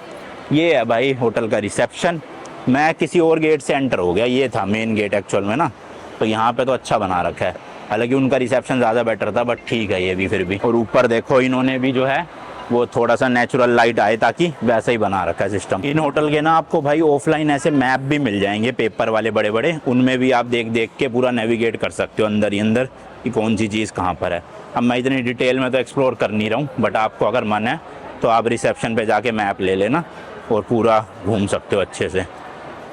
ये है भाई होटल का रिसेप्शन। मैं किसी और गेट से एंटर हो गया, ये था मेन गेट एक्चुअल में ना, तो यहाँ पे तो अच्छा बना रखा है। हालांकि उनका रिसेप्शन ज़्यादा बेटर था, बट ठीक है ये भी फिर भी। और ऊपर देखो इन्होंने भी जो है वो थोड़ा सा नेचुरल लाइट आए, ताकि वैसा ही बना रखा है सिस्टम। इन होटल के ना आपको भाई ऑफलाइन ऐसे मैप भी मिल जाएंगे, पेपर वाले बड़े बड़े, उनमें भी आप देख देख के पूरा नेविगेट कर सकते हो अंदर ही अंदर कि कौन सी चीज़ कहाँ पर है। अब मैं इतनी डिटेल में तो एक्सप्लोर कर नहीं रहा हूँ, बट आपको अगर मन है तो आप रिसेप्शन पे जाके मैप ले लेना और पूरा घूम सकते हो अच्छे से।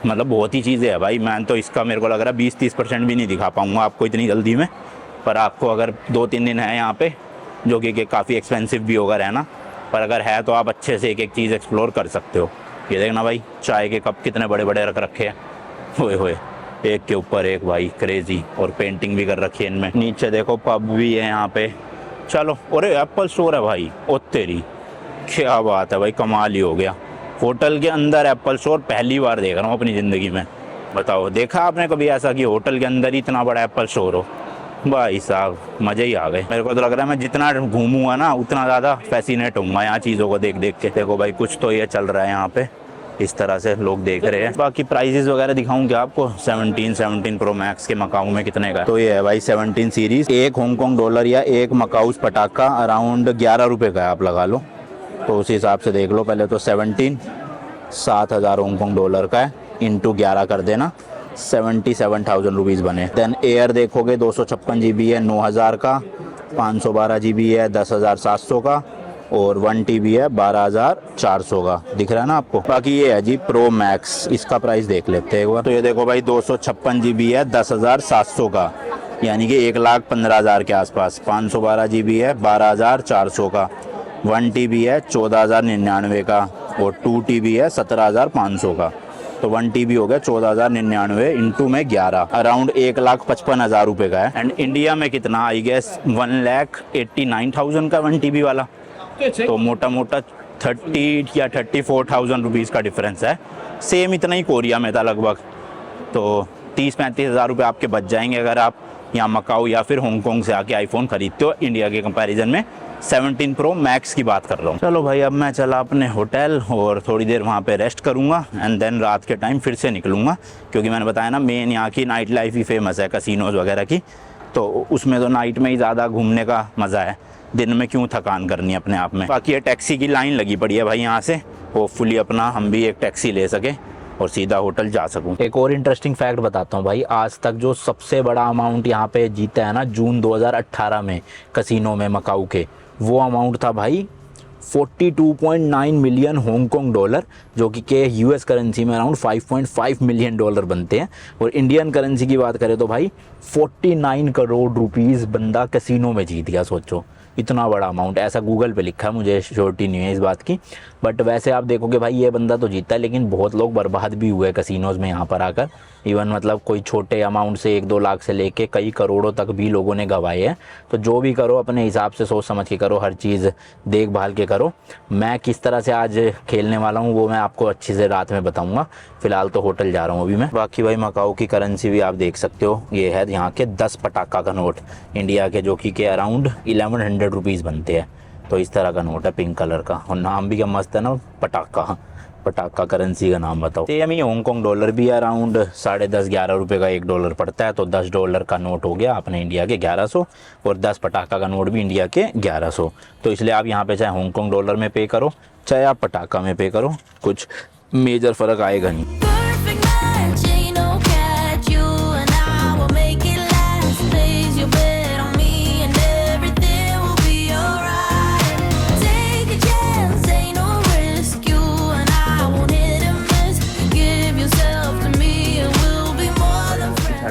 मतलब बहुत ही चीज़ें है भाई, मैं तो इसका मेरे को लग रहा है 20-30% भी नहीं दिखा पाऊँगा आपको इतनी जल्दी में, पर आपको अगर 2-3 दिन है यहाँ पे, जो कि काफ़ी एक्सपेंसिव भी होगा रहना, पर अगर है तो आप अच्छे से एक एक चीज़ एक्सप्लोर कर सकते हो। ये देखना भाई चाय के कप कितने बड़े बड़े रख रखे हैं, होए होए, एक के ऊपर एक भाई, क्रेजी। और पेंटिंग भी कर रखी है इनमें। नीचे देखो पब भी है यहाँ पे। चलो, और एप्पल स्टोर है भाई, ओ तेरी, क्या बात है भाई, कमाल ही हो गया। होटल के अंदर एप्पल स्टोर पहली बार देख रहा हूँ अपनी ज़िंदगी में। बताओ देखा आपने कभी ऐसा कि होटल के अंदर ही इतना बड़ा एप्पल स्टोर हो? भाई साहब मज़े ही आ गए। मेरे को तो लग रहा है मैं जितना घूमूंगा ना उतना ज़्यादा फैसिनेट होऊंगा यहाँ चीज़ों को देख देख के। देखो भाई कुछ तो ये चल रहा है यहाँ पे, इस तरह से लोग देख रहे हैं। बाकी प्राइजेस वगैरह दिखाऊं क्या आपको? 17 प्रो मैक्स के मकाऊ में कितने का है? तो ये है भाई 17 सीरीज़, एक हांगकांग डॉलर या एक मकाउस पटाखा अराउंड 11 रुपये का है, आप लगा लो। तो उस हिसाब से देख लो। पहले तो 7,000 हांगकांग डॉलर का है, इंटू 11 कर देना, 77,000 रुपीज़ बने। देन एयर देखोगे 256 GB है 9,000 का, 512 GB है 10,700 का, और 1 TB है 12,400 का। दिख रहा है ना आपको? बाकी ये है जी प्रो मैक्स, इसका प्राइस देख लेते हैं एक बार। तो ये देखो भाई 256 GB है 10,700 का, यानी कि 1,15,000 के आसपास। 512 GB है 12,400 का, 1 TB है 14,099 का, और 2 TB है 17,500 का। तो 1 TB हो गया 14,099 इंटू में 11, अराउंड 1,55,000 रुपये का है। एंड इंडिया में कितना, आई गेस 1,89,000 का 1 TB वाला। तो मोटा मोटा 30 या 34,000 रुपीज़ का डिफरेंस है। सेम इतना ही कोरिया में था लगभग। तो 30-35,000 रुपये आपके बच जाएंगे अगर आप यहाँ मकाऊ या फिर हांगकांग से आके आईफोन खरीदते हो इंडिया के कंपैरिजन में। 17 प्रो मैक्स की बात कर रहा हूँ। चलो भाई अब मैं चला अपने होटल और थोड़ी देर वहाँ पे रेस्ट करूँगा, एंड देन रात के टाइम फिर से निकलूँगा, क्योंकि मैंने बताया ना मेन यहाँ की नाइट लाइफ ही फेमस है, कैसीनोज़ वगैरह की। तो उसमें तो नाइट में ही ज़्यादा घूमने का मज़ा है, दिन में क्यों थकान करनी है अपने आप में। बाकी ये टैक्सी की लाइन लगी पड़ी है भाई यहाँ से, होपफुली अपना हम भी एक टैक्सी ले सके और सीधा होटल जा सकूं। एक और इंटरेस्टिंग फैक्ट बताता हूँ भाई, आज तक जो सबसे बड़ा अमाउंट यहाँ पे जीता है ना जून 2018 में कैसीनो में मकाऊ के, वो अमाउंट था भाई 42.9 मिलियन हांगकांग डॉलर, जो कि के यूएस करेंसी में अराउंड 5.5 मिलियन डॉलर बनते हैं। और इंडियन करेंसी की बात करें तो भाई 49 करोड़ रुपीज़ बंदा कैसीनो में जीत गया। सोचो इतना बड़ा अमाउंट, ऐसा गूगल पे लिखा है, मुझे श्योरिटी नहीं है इस बात की। बट वैसे आप देखोगे भाई ये बंदा तो जीता है, लेकिन बहुत लोग बर्बाद भी हुए कैसीनोज़ में यहाँ पर आकर। इवन मतलब कोई छोटे अमाउंट से 1-2 लाख से लेके कई करोड़ों तक भी लोगों ने गंवाए हैं। तो जो भी करो अपने हिसाब से सोच समझ के करो, हर चीज़ देखभाल के करो। मैं किस तरह से आज खेलने वाला हूँ वो मैं आपको अच्छे से रात में बताऊँगा। फिलहाल तो होटल जा रहा हूँ अभी मैं। बाकी भाई मकाऊ की करेंसी भी आप देख सकते हो, ये है यहाँ के 10 पटाखा का नोट इंडिया के, जो कि अराउंड 1100 रुपीज़ बनते हैं। तो इस तरह का नोट है पिंक कलर का, और नाम भी क्या मस्त है ना, पटाखा। पटाखा करेंसी का नाम बताओ। सेम ही हांगकॉन्ग डॉलर भी अराउंड 10.5-11 रुपये का $1 पड़ता है। तो $10 का नोट हो गया अपने इंडिया के 1100, और 10 पटाखा का नोट भी इंडिया के 1100। तो इसलिए आप यहाँ पे चाहे हांगकॉन्ग डॉलर में पे करो चाहे आप पटाखा में पे करो, कुछ मेजर फ़र्क आएगा नहीं।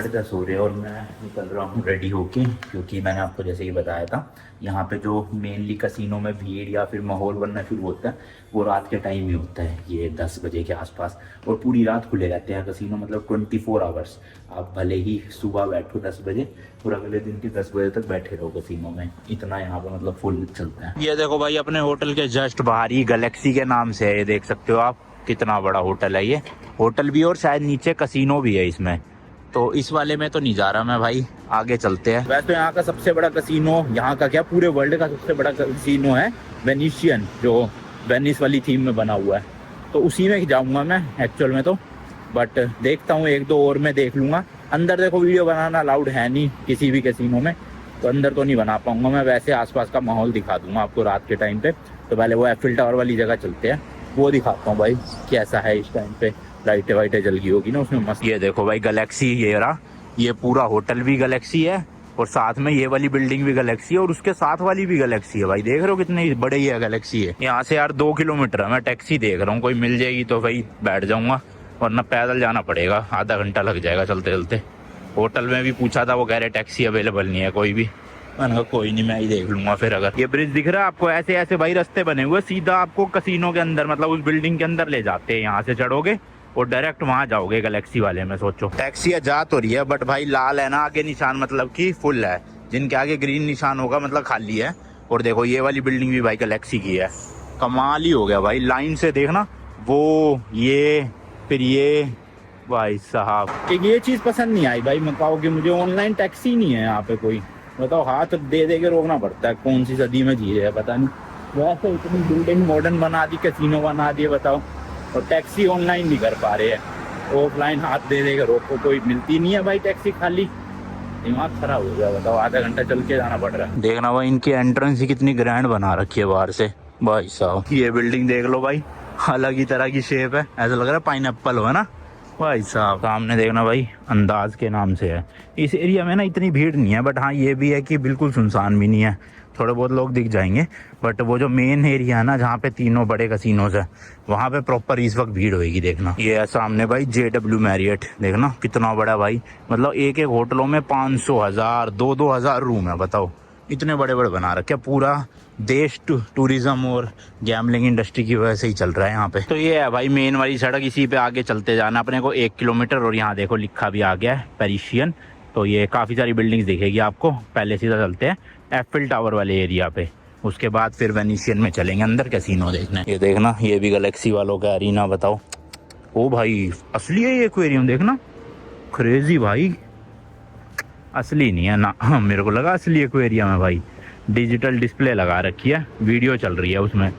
दस हो रहे हैं और मैं निकल रहा हूँ रेडी होके, क्योंकि मैंने आपको जैसे कि बताया था यहाँ पे जो मेनली कसिनो में भीड़ या फिर माहौल बनना शुरू होता है वो रात के टाइम ही होता है, ये 10 बजे के आसपास। और पूरी रात खुले रहते हैं कसिनो, मतलब 24 आवर्स। आप भले ही सुबह बैठो 10 बजे और अगले दिन के 10 बजे तक बैठे रहो कसिनो में, इतना यहाँ पे मतलब फुल चलता है। ये देखो भाई अपने होटल के जस्ट बाहर ही गैलेक्सी के नाम से है, ये देख सकते हो आप, कितना बड़ा होटल है ये। होटल भी और शायद नीचे कसिनो भी है इसमें। तो इस वाले में तो नहीं जा रहा मैं भाई, आगे चलते हैं। वैसे तो यहाँ का सबसे बड़ा कसिनो, यहाँ का क्या पूरे वर्ल्ड का सबसे बड़ा कसिनो है वेनिशियन, जो वेनिस वाली थीम में बना हुआ है। तो उसी में जाऊँगा मैं एक्चुअल में तो, बट देखता हूँ 1-2 और मैं देख लूँगा। अंदर देखो वीडियो बनाना अलाउड है नहीं किसी भी कसिनो में, तो अंदर तो नहीं बना पाऊँगा मैं। वैसे आसपास का माहौल दिखा दूँगा आपको रात के टाइम पे। तो पहले वो एफिल टावर वाली जगह चलते हैं, वो दिखाता हूँ भाई कैसा है इस टाइम पे। लाइटें वाइटें जल गई होगी ना उसमें मस्त। ये देखो भाई गैलेक्सी, ये रहा, ये पूरा होटल भी गैलेक्सी है और साथ में ये वाली बिल्डिंग भी गैलेक्सी है और उसके साथ वाली भी गैलेक्सी है। भाई देख रहे हो कितने बड़े ये गैलेक्सी है। यहाँ से यार 2 किलोमीटर है, मैं टैक्सी देख रहा हूँ, कोई मिल जाएगी तो भाई बैठ जाऊंगा, वरना पैदल जाना पड़ेगा, आधा घंटा लग जाएगा चलते चलते। होटल में भी पूछा था, वो कह रहे टैक्सी अवेलेबल नहीं है कोई भी। मैंने कहा कोई नहीं, मैं ही देख लूंगा फिर। अगर ये ब्रिज दिख रहा है आपको, ऐसे ऐसे भाई रास्ते बने हुए सीधा आपको कसिनो के अंदर, मतलब उस बिल्डिंग के अंदर ले जाते हैं। यहाँ से चढ़ोगे और डायरेक्ट वहां जाओगे गैलेक्सी वाले में। सोचो टैक्सी जा तो रही है बट भाई लाल है ना आगे निशान, मतलब कि फुल है। जिनके आगे ग्रीन निशान होगा मतलब खाली है। और देखो ये वाली बिल्डिंग भी भाई गैलेक्सी की है, कमाल ही हो गया भाई। लाइन से देखना, वो ये फिर ये, भाई साहब ये चीज़ पसंद नहीं आई भाई मकाओ की मुझे। ऑनलाइन टैक्सी नहीं है यहाँ पे कोई, बताओ हाथ दे दे के रोकना पड़ता है। कौन सी सदी में जी रहे हैं पता नहीं। वैसे इतनी बिल्डिंग मॉडर्न बना दी, कैसीनो बना दिए, बताओ, और टैक्सी ऑनलाइन नहीं कर पा रहे हैं। ऑफलाइन हाथ दे दे के रोको, कोई मिलती नहीं है भाई टैक्सी, खाली दिमाग खराब हो गया। बताओ आधा घंटा चल के जाना पड़ रहा है। देखना भाई इनकी एंट्रेंस ही कितनी ग्रैंड बना रखी है बाहर से, भाई साहब। ये बिल्डिंग देख लो भाई, अलग ही तरह की शेप है, ऐसा लग रहा है पाइनएप्पल हो ना भाई साहब। सामने देखना भाई, अंदाज के नाम से है। इस एरिया में ना इतनी भीड़ नहीं है, बट हाँ ये भी है कि बिल्कुल सुनसान भी नहीं है, थोड़े बहुत लोग दिख जाएंगे। बट वो जो मेन एरिया है ना जहाँ पे तीनों बड़े कसिनोज है, वहाँ पे प्रॉपर इस वक्त भीड़ होगी। देखना ये है सामने भाई JW मैरियट, देखना कितना बड़ा भाई, मतलब एक एक होटलों में 500, 1000, 2-2 रूम है। बताओ इतने बड़े बड़े बना रखे, पूरा देश टूरिज्म और गैम्बलिंग इंडस्ट्री की वजह से ही चल रहा है यहाँ पे। तो ये है भाई मेन वाली सड़क, इसी पे आगे चलते जाना अपने को 1 किलोमीटर। और यहाँ देखो लिखा भी आ गया है पेरिशियन। तो ये काफ़ी सारी बिल्डिंग्स दिखेगी आपको। पहले सीधा चलते हैं एफिल टावर वाले एरिया पे, उसके बाद फिर वेनिशियन में चलेंगे अंदर कैसीनो देखने। ये देखना ये भी गैलेक्सी वालों का अरीना। बताओ ओ भाई असली है ये एक्वेरियम, देखना क्रेजी भाई। असली नहीं है ना, मेरे को लगा असली एक्वेरियम है भाई। डिजिटल डिस्प्ले लगा रखी है, वीडियो चल रही है उसमें।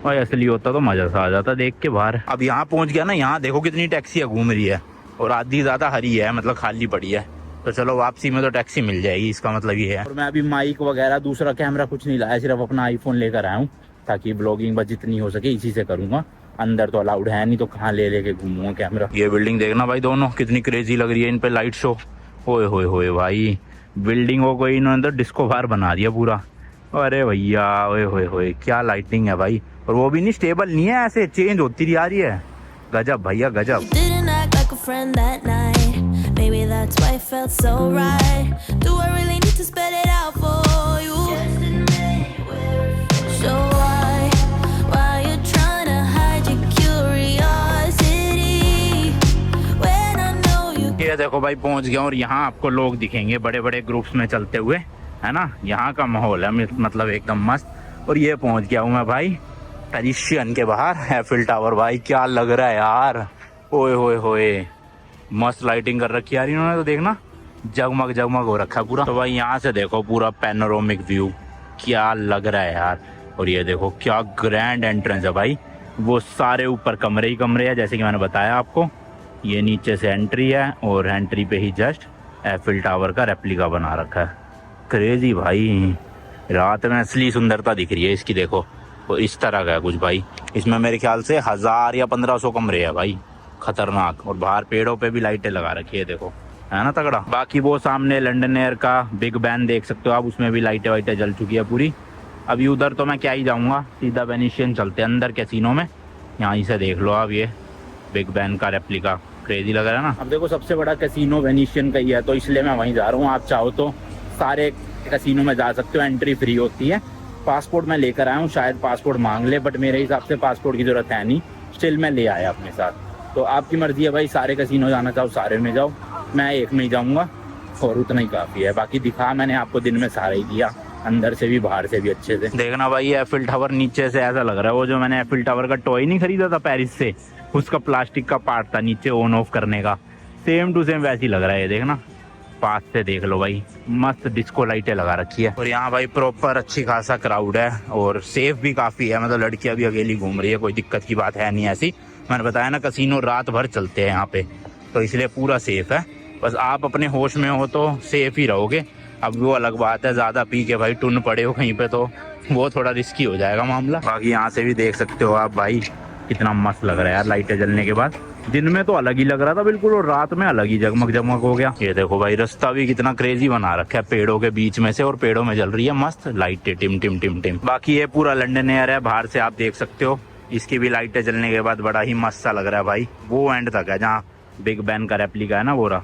भाई असली होता तो मज़ा सा आ जाता देख के बाहर। अब यहाँ पहुँच गया ना, यहाँ देखो कितनी टैक्सियाँ घूम रही है और आधी ज़्यादा हरी है, मतलब खाली पड़ी है। तो चलो वापसी में तो टैक्सी मिल जाएगी, इसका मतलब ये है। और मैं अभी माइक वगैरह दूसरा कैमरा कुछ नहीं लाया, सिर्फ अपना आईफोन लेकर आया हूँ, ताकि ब्लॉगिंग बस जितनी हो सके इसी से करूँगा। अंदर तो अलाउड है नहीं, तो कहाँ ले लेके घूमूंगा कैमरा। ये बिल्डिंग देखना भाई, दोनों कितनी क्रेजी लग रही है, इन पे लाइट शो। ओए होए होए भाई, बिल्डिंगों को इन्होंने तो डिस्को बार बना दिया पूरा। अरे भैया ओए होए होए, क्या लाइटिंग है भाई। और वो भी नहीं स्टेबल नहीं है, ऐसे चेंज होती रही आ रही है। गजब भैया गजब। Maybe that's why it felt so right. Do I really need to spell it out for you? Just admit we're so why you trying to hide your curiosity when I know you ये देखो भाई पहुंच गया और यहाँ आपको लोग दिखेंगे बड़े बड़े ग्रुप्स में चलते हुए, है ना। यहाँ का माहौल है मतलब एकदम मस्त। और ये पहुंच गया हूँ मैं भाई पेरिशियन के बाहर, एफिल टावर। भाई क्या लग रहा है यार, ओए होए होए, मस्त लाइटिंग कर रखी है यार इन्होंने तो, देखना जगमग जगमग हो रखा है पूरा। तो भाई यहाँ से देखो पूरा पैनोरामिक व्यू, क्या लग रहा है यार। और ये देखो क्या ग्रैंड एंट्रेंस है भाई, वो सारे ऊपर कमरे ही कमरे हैं जैसे कि मैंने बताया आपको। ये नीचे से एंट्री है और एंट्री पे ही जस्ट एफिल टावर का रेप्लिका बना रखा है। क्रेजी भाई, रात में असली सुंदरता दिख रही है इसकी, देखो। और इस तरह का है कुछ भाई, इसमें मेरे ख्याल से 1000 या 1500 कमरे हैं भाई, खतरनाक। और बाहर पेड़ों पे भी लाइटें लगा रखी है, देखो, है ना तगड़ा। बाकी वो सामने लंदन एयर का बिग बैन देख सकते हो आप, उसमें भी लाइटें वाइटें जल चुकी है पूरी। अभी उधर तो मैं क्या ही जाऊँगा, सीधा वेनिशियन चलते हैं अंदर कैसीनो में। यहाँ से देख लो आप, ये बिग बैन का रेप्लिका क्रेजी लग रहा है ना। अब देखो सबसे बड़ा कैसीनो वेनिशियन का ही है, तो इसलिए मैं वहीं जा रहा हूँ। आप चाहो तो सारे कैसीनो में जा सकते हो, एंट्री फ्री होती है। पासपोर्ट मैं लेकर आया हूँ, शायद पासपोर्ट मांग ले, बट मेरे हिसाब से पासपोर्ट की जरूरत है नहीं, स्टिल मैं ले आया अपने साथ। तो आपकी मर्जी है भाई, सारे कैसीनो जाना चाहो सारे में जाओ, मैं एक में ही जाऊँगा और उतना ही काफ़ी है। बाकी दिखा मैंने आपको दिन में सारा ही दिया, अंदर से भी बाहर से भी अच्छे से। देखना भाई ये एफिल टावर नीचे से ऐसा लग रहा है, वो जो मैंने एफिल टावर का टॉय नहीं खरीदा था पेरिस से, उसका प्लास्टिक का पार्ट था नीचे ऑन ऑफ करने का, सेम टू सेम वैसी लग रहा है। ये देखना पास से देख लो भाई, मस्त डिस्को लाइटें लगा रखी है। और यहाँ भाई प्रॉपर अच्छी खासा क्राउड है और सेफ भी काफ़ी है, मतलब लड़कियाँ भी अकेली घूम रही है, कोई दिक्कत की बात है नहीं ऐसी। मैंने बताया ना कैसीनो रात भर चलते हैं यहाँ पे, तो इसलिए पूरा सेफ है। बस आप अपने होश में हो तो सेफ ही रहोगे। अब वो अलग बात है, ज़्यादा पी के भाई टुन पड़े हो कहीं पे तो वो थोड़ा रिस्की हो जाएगा मामला। बाकी यहाँ से भी देख सकते हो आप भाई, कितना मस्त लग रहा है यार लाइटें जलने के बाद। दिन में तो अलग ही लग रहा था बिल्कुल, और रात में अलग ही जगमग जगमग हो गया। ये देखो भाई रास्ता भी कितना क्रेजी बना रखा है पेड़ों के बीच में से, और पेड़ों में जल रही है मस्त लाइटें टिम टिम टिम टिम। बाकी ये पूरा लंदन एयर है, बाहर से आप देख सकते हो, इसकी भी लाइटें जलने के बाद बड़ा ही मस्त सा लग रहा है भाई। वो एंड तक है जहाँ बिग बैन का रेप्लिका है ना, वो रहा,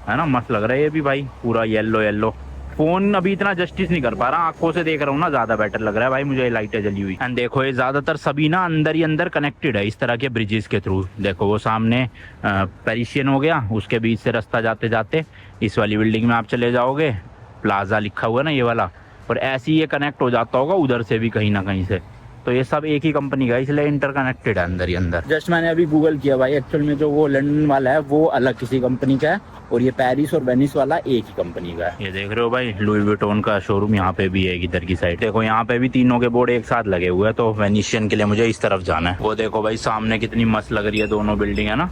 है ना, मस्त लग रहा है ये भी भाई, पूरा येलो येलो। फोन अभी इतना जस्टिस नहीं कर पा रहा, आंखों से देख रहा हूँ ना, ज्यादा बेटर लग रहा है भाई मुझे ये लाइटें जली हुई। एंड देखो ये ज्यादातर सभी ना अंदर ही अंदर कनेक्टेड है इस तरह के ब्रिजेस के थ्रू। देखो वो सामने पेरिशियन हो गया, उसके बीच से रास्ता जाते जाते इस वाली बिल्डिंग में आप चले जाओगे, प्लाजा लिखा हुआ है ना ये वाला, और ऐसे ही ये कनेक्ट हो जाता होगा उधर से भी कहीं ना कहीं से। तो ये सब एक ही कंपनी का, इसलिए इंटरकनेक्टेड है अंदर ही अंदर। जस्ट मैंने अभी गूगल किया भाई, एक्चुअल में जो वो लंदन वाला है वो अलग किसी कंपनी का है, और ये पेरिस और वेनिस वाला एक ही कंपनी का है। ये देख रहे हो भाई लुई विटॉन का शोरूम यहाँ पे भी है इधर की साइड। देखो यहाँ पे भी तीनों के बोर्ड एक साथ लगे हुए हैं, तो वेनिशियन के लिए मुझे इस तरफ जाना है। वो देखो भाई सामने कितनी मस्त लग रही है दोनों बिल्डिंग, है ना,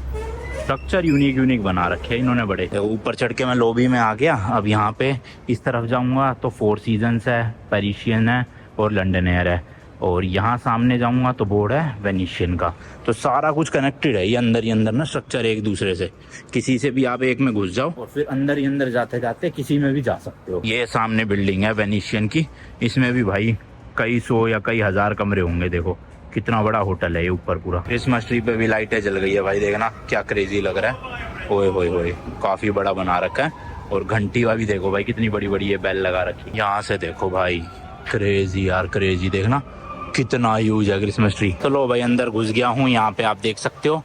स्ट्रक्चर यूनिक बना रखे हैं इन्होंने बड़े। ऊपर चढ़ के मैं लॉबी में आ गया। अब यहाँ पे इस तरफ जाऊंगा तो फोर सीजन्स है, पेरिशियन है और लंदन एयर है, और यहाँ सामने जाऊंगा तो बोर्ड है वेनिशियन का। तो सारा कुछ कनेक्टेड है ये अंदर ही अंदर ना, स्ट्रक्चर एक दूसरे से, किसी से भी आप एक में घुस जाओ और फिर अंदर ही अंदर जाते जाते किसी में भी जा सकते हो। ये सामने बिल्डिंग है वेनिशियन की, इसमें भी भाई कई सौ या कई हजार कमरे होंगे। देखो कितना बड़ा होटल है ये ऊपर पूरा। क्रिसमस ट्री पे भी लाइटें जल गई है भाई, देखना क्या क्रेजी लग रहा है। ओए होए होए, काफी बड़ा बना रखा है। और घंटी भी देखो भाई कितनी बड़ी बड़ी ये बेल लगा रखी। यहाँ से देखो भाई क्रेजी यार, क्रेजी, देखना कितना यूज है क्रिसमस ट्री। तो लो भाई अंदर घुस गया हूँ, यहाँ पे आप देख सकते हो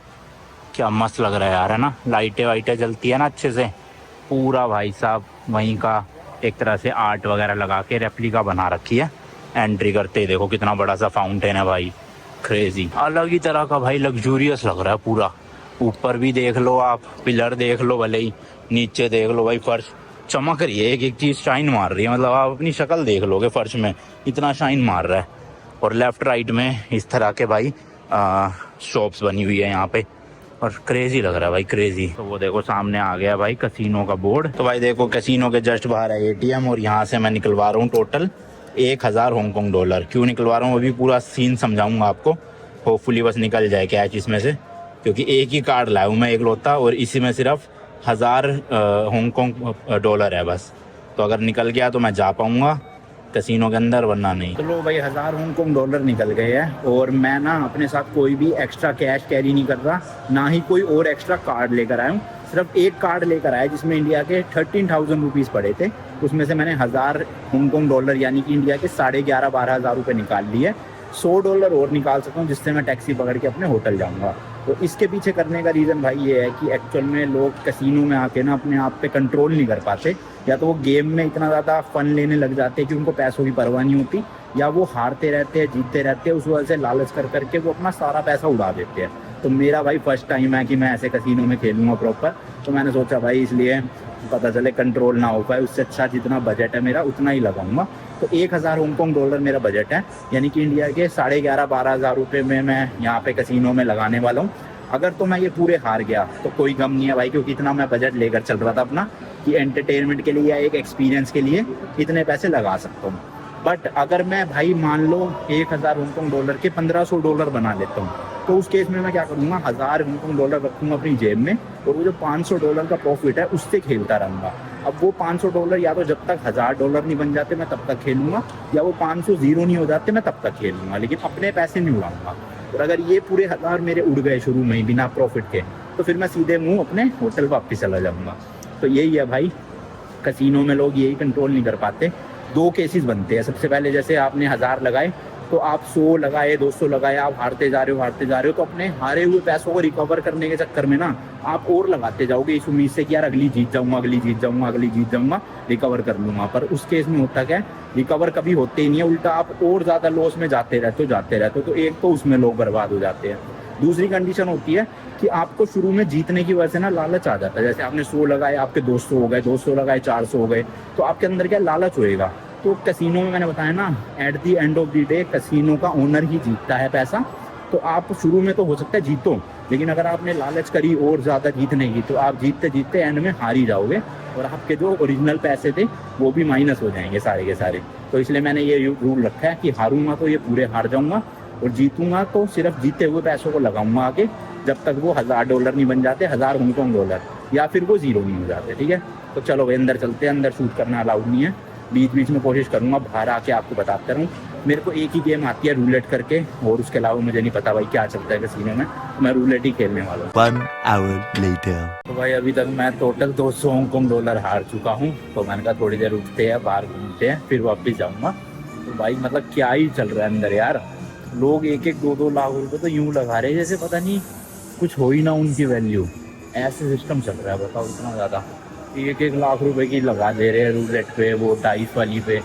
क्या मस्त लग रहा है यार, है ना, लाइटें वाइटें जलती है ना अच्छे से पूरा भाई साहब। वहीं का एक तरह से आर्ट वगैरह लगा के रेप्लिका बना रखी है। एंट्री करते ही देखो कितना बड़ा सा फाउंटेन है भाई, क्रेजी, अलग ही तरह का भाई, लग्जूरियस लग रहा है पूरा। ऊपर भी देख लो आप, पिलर देख लो भले ही, नीचे देख लो भाई फर्श चमक रही है, एक एक चीज शाइन मार रही है, मतलब आप अपनी शक्ल देख लोगे फर्श में, इतना शाइन मार रहा है। और लेफ्ट राइट में इस तरह के भाई शॉप्स बनी हुई है यहाँ पे, और क्रेजी लग रहा है भाई, क्रेजी। तो वो देखो सामने आ गया भाई कैसीनो का बोर्ड। तो भाई देखो कैसीनो के जस्ट बाहर है एटीएम, और यहाँ से मैं निकलवा रहा हूँ टोटल 1000 हांगकांग डॉलर। क्यों निकलवा रहा हूँ अभी पूरा सीन समझाऊंगा आपको, होपफुली बस निकल जाए कैच इसमें से, क्योंकि एक ही कार्ड लाया हूँ मैं इकलौता, और इसी में सिर्फ 1000 हांगकांग डॉलर है बस। तो अगर निकल गया तो मैं जा पाऊंगा कैसीनो के अंदर, वरना नहीं। तो लो भाई 1000 हांगकांग डॉलर निकल गए हैं, और मैं ना अपने साथ कोई भी एक्स्ट्रा कैश कैरी नहीं कर रहा, ना ही कोई और एक्स्ट्रा कार्ड लेकर आया हूँ। सिर्फ एक कार्ड लेकर आया जिसमें इंडिया के 13,000 रुपीज़ पड़े थे, उसमें से मैंने 1000 हांगकांग डॉलर यानी कि इंडिया के 11,500-12,000 रुपये निकाल लिए। $100 और निकाल सकता हूँ जिससे मैं टैक्सी पकड़ के अपने होटल जाऊँगा। तो इसके पीछे करने का रीज़न भाई ये है कि एक्चुअल में लोग कैसीनो में आके ना अपने आप पे कंट्रोल नहीं कर पाते, या तो वो गेम में इतना ज़्यादा फन लेने लग जाते हैं कि उनको पैसों की परवाह नहीं होती, या वो हारते रहते हैं जीतते रहते हैं, उस वजह से लालच कर करके वो अपना सारा पैसा उड़ा देते हैं। तो मेरा भाई फर्स्ट टाइम है कि मैं ऐसे कैसीनो में खेलूँगा प्रॉपर, तो मैंने सोचा भाई इसलिए पता चले कंट्रोल ना हो पाए, उससे अच्छा जितना बजट है मेरा उतना ही लगाऊंगा। तो 1000 हांगकॉन्ग डॉलर मेरा बजट है, यानी कि इंडिया के 11,500-12 हज़ार रुपये में मैं यहाँ पे कैसीनो में लगाने वाला हूँ। अगर तो मैं ये पूरे हार गया तो कोई गम नहीं है भाई, क्योंकि इतना मैं बजट लेकर चल रहा था अपना कि एंटरटेनमेंट के लिए या एक एक्सपीरियंस के लिए इतने पैसे लगा सकता हूँ। बट अगर मैं भाई मान लो 1000 हांगकॉन्ग डॉलर के $1500 बना लेता हूँ, तो उस केस में मैं क्या करूँगा, 1000 हांगकॉन्ग डॉलर रखूँगा अपनी जेब में, और वो जो $500 का प्रॉफिट है उससे खेलता रहूँगा। अब वो $500 या तो जब तक $1000 नहीं बन जाते मैं तब तक खेलूँगा, या वो 500 जीरो नहीं हो जाते मैं तब तक खेलूँगा, लेकिन अपने पैसे नहीं उड़ाऊँगा। और अगर ये पूरे 1000 मेरे उड़ गए शुरू में ही बिना प्रॉफिट के, तो फिर मैं सीधे मुँह अपने होटल वापस चला जाऊँगा। तो यही है भाई, कैसीनो में लोग यही कंट्रोल नहीं कर पाते। 2 केसेस बनते हैं। सबसे पहले जैसे आपने 1000 लगाए तो आप 100 लगाए 200 लगाए, आप हारते जा रहे हो, तो अपने हारे हुए पैसों को रिकवर करने के चक्कर में ना आप और लगाते जाओगे इस उम्मीद से कि यार अगली जीत जाऊंगा, रिकवर कर लूँगा। पर उस केस में होता क्या है, रिकवर कभी होते ही नहीं है, उल्टा आप और ज़्यादा लॉस में जाते रहते हो। तो एक तो उसमें लोग बर्बाद हो जाते हैं। दूसरी कंडीशन होती है कि आपको शुरू में जीतने की वजह से ना लालच आ जाता है। जैसे आपने 100 लगाए, आपके 200 हो गए, 200 लगाए 400 हो गए, तो आपके अंदर क्या लालच होएगा। तो कैसीनो में मैंने बताया ना, at the end of the day casino का ओनर ही जीतता है पैसा। तो आप शुरू में तो हो सकता है जीतो, लेकिन अगर आपने लालच करी और ज़्यादा जीतने की, तो आप जीतते जीतते एंड में हार ही जाओगे, और आपके जो ओरिजिनल पैसे थे वो भी माइनस हो जाएंगे सारे के सारे। तो इसलिए मैंने ये रूल रखा है कि हारूंगा तो ये पूरे हार जाऊंगा, और जीतूंगा तो सिर्फ जीते हुए पैसों को लगाऊंगा आगे, जब तक वो $1000 नहीं बन जाते, 1000 हांगकॉन्ग डॉलर, या फिर वो जीरो नहीं हो जाते। ठीक है, तो चलो भाई अंदर चलते हैं। अंदर शूट करना अलाउड नहीं है, बीच बीच में कोशिश करूंगा बाहर आके आपको बताता रहूँ। मेरे को एक ही गेम आती है रूलेट करके, और उसके अलावा मुझे नहीं पता भाई क्या चलता है कैसीनो में, तो मैं रूलेट ही खेलने वाला हूँ। 1 hour later. तो भाई अभी तक मैं टोटल $200 हांगकॉन्ग डॉलर हार चुका हूँ, तो मैंने कहा थोड़ी देर उठते हैं, बाहर घूमते हैं, फिर वापस जाऊँगा। तो भाई मतलब क्या ही चल रहा है अंदर यार, लोग 1-1, 2-2 लाख रुपए तो यूँ लगा रहे हैं जैसे पता नहीं कुछ हो ही ना उनकी वैल्यू। ऐसे सिस्टम चल रहा है, बताओ इतना ज़्यादा 1-1 लाख रुपए की लगा दे रहे हैं रूलेट पे, वो डाइस वाली पे।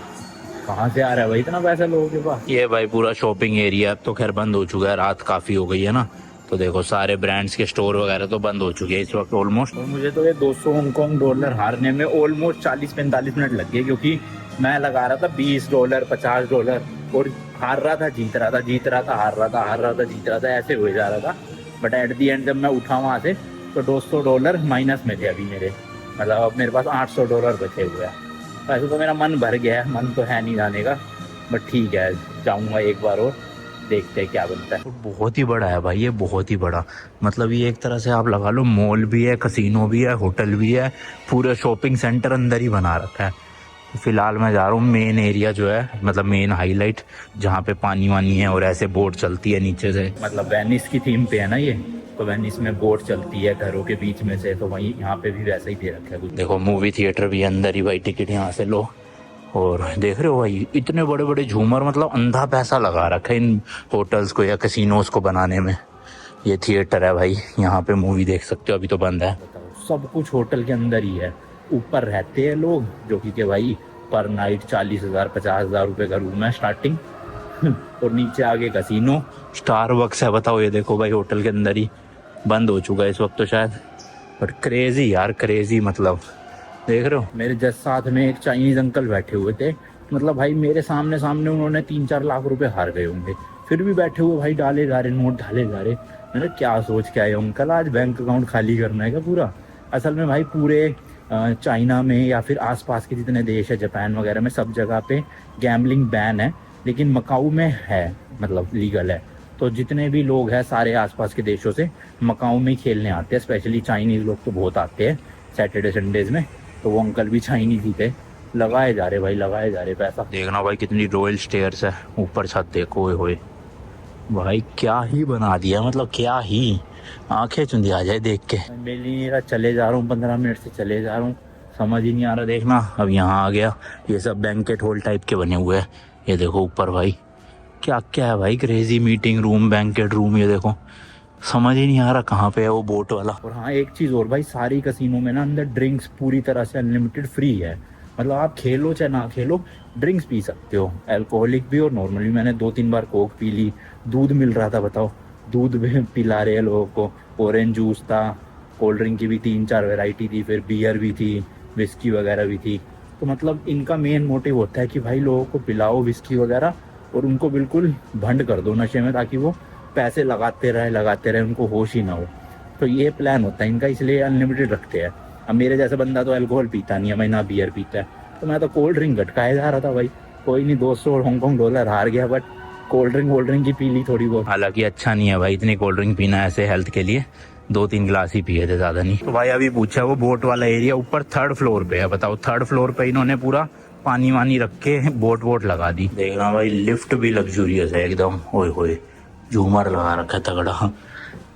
कहाँ से आ रहा है भाई इतना पैसा लोगों के पास। ये भाई पूरा शॉपिंग एरिया तो खैर बंद हो चुका है, रात काफ़ी हो गई है ना, तो देखो सारे ब्रांड्स के स्टोर वगैरह तो बंद हो चुके हैं इस वक्त ऑलमोस्ट। और मुझे तो ये 200 हांगकॉन्ग डॉलर हारने में ऑलमोस्ट 40-45 मिनट लग गए, क्योंकि मैं लगा रहा था $20, $50, और हार रहा था, जीत रहा था, हार रहा था, जीत रहा था, ऐसे हो जा रहा था। बट एट दी एंड जब मैं उठा वहाँ से तो $200 माइनस में थे अभी मेरे, मतलब अब मेरे पास $800 बचे हुए हैं। वैसे तो मेरा मन भर गया है, मन तो है नहीं जाने का, बट ठीक है जाऊँगा एक बार और, देखते हैं क्या बनता है। बहुत ही बड़ा है भाई ये, बहुत ही बड़ा, मतलब ये एक तरह से आप लगा लो मॉल भी है, कैसीनो भी है, होटल भी है, पूरा शॉपिंग सेंटर अंदर ही बना रखा है। फिलहाल मैं जा रहा हूँ मेन एरिया जो है, मतलब मेन हाईलाइट, जहाँ पे पानी वानी है और ऐसे बोट चलती है नीचे से। मतलब वेनिस की थीम पे है ना ये, तो वेनिस में बोट चलती है घरों के बीच में से, तो वहीं यहाँ पे भी वैसा ही दे रखा है कुछ। देखो मूवी थिएटर भी अंदर ही भाई, टिकट यहाँ से लो, और देख रहे हो भाई इतने बड़े बड़े झूमर, मतलब अंधा पैसा लगा रखा है इन होटल्स को या कैसीनोज को बनाने में। ये थिएटर है भाई, यहाँ पे मूवी देख सकते हो, अभी तो बंद है। सब कुछ होटल के अंदर ही है। ऊपर रहते हैं लोग जो कि भाई पर नाइट 40,000 50,000 रुपये का रूम है स्टार्टिंग, और नीचे आगे कैसीनो, स्टारबक्स है, बताओ ये देखो भाई होटल के अंदर ही, बंद हो चुका है इस वक्त तो शायद, बट क्रेजी यार क्रेजी, मतलब देख रहे हो। मेरे जस्ट साथ में एक चाइनीज अंकल बैठे हुए थे, मतलब भाई मेरे सामने उन्होंने 3-4 लाख रुपए हार गए होंगे, फिर भी बैठे हुए भाई डाले जा रहे, नोट डाले जा रहे। मैंने क्या सोच के आए अंकल, आज बैंक अकाउंट खाली करना है क्या पूरा। असल में भाई पूरे चाइना में या फिर आसपास के जितने देश है, जापान वगैरह में, सब जगह पे गैम्बलिंग बैन है, लेकिन मकाऊ में है, मतलब लीगल है। तो जितने भी लोग हैं सारे आसपास के देशों से मकाऊ में ही खेलने आते हैं, स्पेशली चाइनीज लोग तो बहुत आते हैं सैटरडे संडेज में। तो वो अंकल भी चाइनीज ही थे, लगाए जा रहे भाई, लगाए जा रहे पैसा। देखना भाई कितनी रॉयल स्टेयर्स है, ऊपर छत देखो, होए भाई क्या ही बना दिया, मतलब क्या ही, आंखें चुंदी आ जाए देख के। मिल ही नहीं रहा, चले जा रहा हूँ 15 मिनट से चले जा रहा हूँ, समझ ही नहीं आ रहा। देखना अब यहाँ आ गया, ये सब बैंकेट हॉल टाइप के बने हुए हैं, ये देखो ऊपर भाई क्या क्या है भाई, crazy meeting room, banquet room, ये देखो समझ ही नहीं आ रहा कहाँ पे है वो बोट वाला। और हाँ एक चीज़ और भाई, सारी कसिनो में ना अंदर ड्रिंक्स पूरी तरह से अनलिमिटेड फ्री है। मतलब आप खेलो चाहे ना खेलो, ड्रिंक्स पी सकते हो, अल्कोहलिक भी और नॉर्मल भी। मैंने 2-3 बार कोक पी ली, दूध मिल रहा था, बताओ दूध भी पिला रहे हैं लोगों को, ऑरेंज जूस था, कोल्ड ड्रिंक की भी 3-4 वैरायटी थी, फिर बियर भी थी, विस्की वगैरह भी थी। तो मतलब इनका मेन मोटिव होता है कि भाई लोगों को पिलाओ विस्की वगैरह और उनको बिल्कुल भंड कर दो नशे में, ताकि वो पैसे लगाते रहे, उनको होश ही ना हो। तो ये प्लान होता है इनका, इसलिए अनलिमिटेड रखते हैं। अब मेरे जैसा बंदा तो अल्कोहल पीता नहीं है, मैं ना बियर पीता है, तो मैं तो कोल्ड ड्रिंक घटकाए जा रहा था भाई। कोई नहीं, 200 हांगकांग डॉलर हार गया, बट कोल्ड ड्रिंक की पी ली थोड़ी बहुत। हालांकि अच्छा नहीं है भाई इतनी कोल्ड ड्रिंक पीना ऐसे हेल्थ के लिए, 2-3 गिलास ही पिए थे, ज्यादा नहीं। तो भाई अभी पूछा वो बोट वाला एरिया ऊपर 3rd फ्लोर पे है। बताओ 3rd फ्लोर पे इन्होंने पूरा पानी वानी रख के बोट लगा दी। देखना भाई लिफ्ट भी लग्जूरियस है एकदम, ओए होए झूमर लगा रखा है तगड़ा।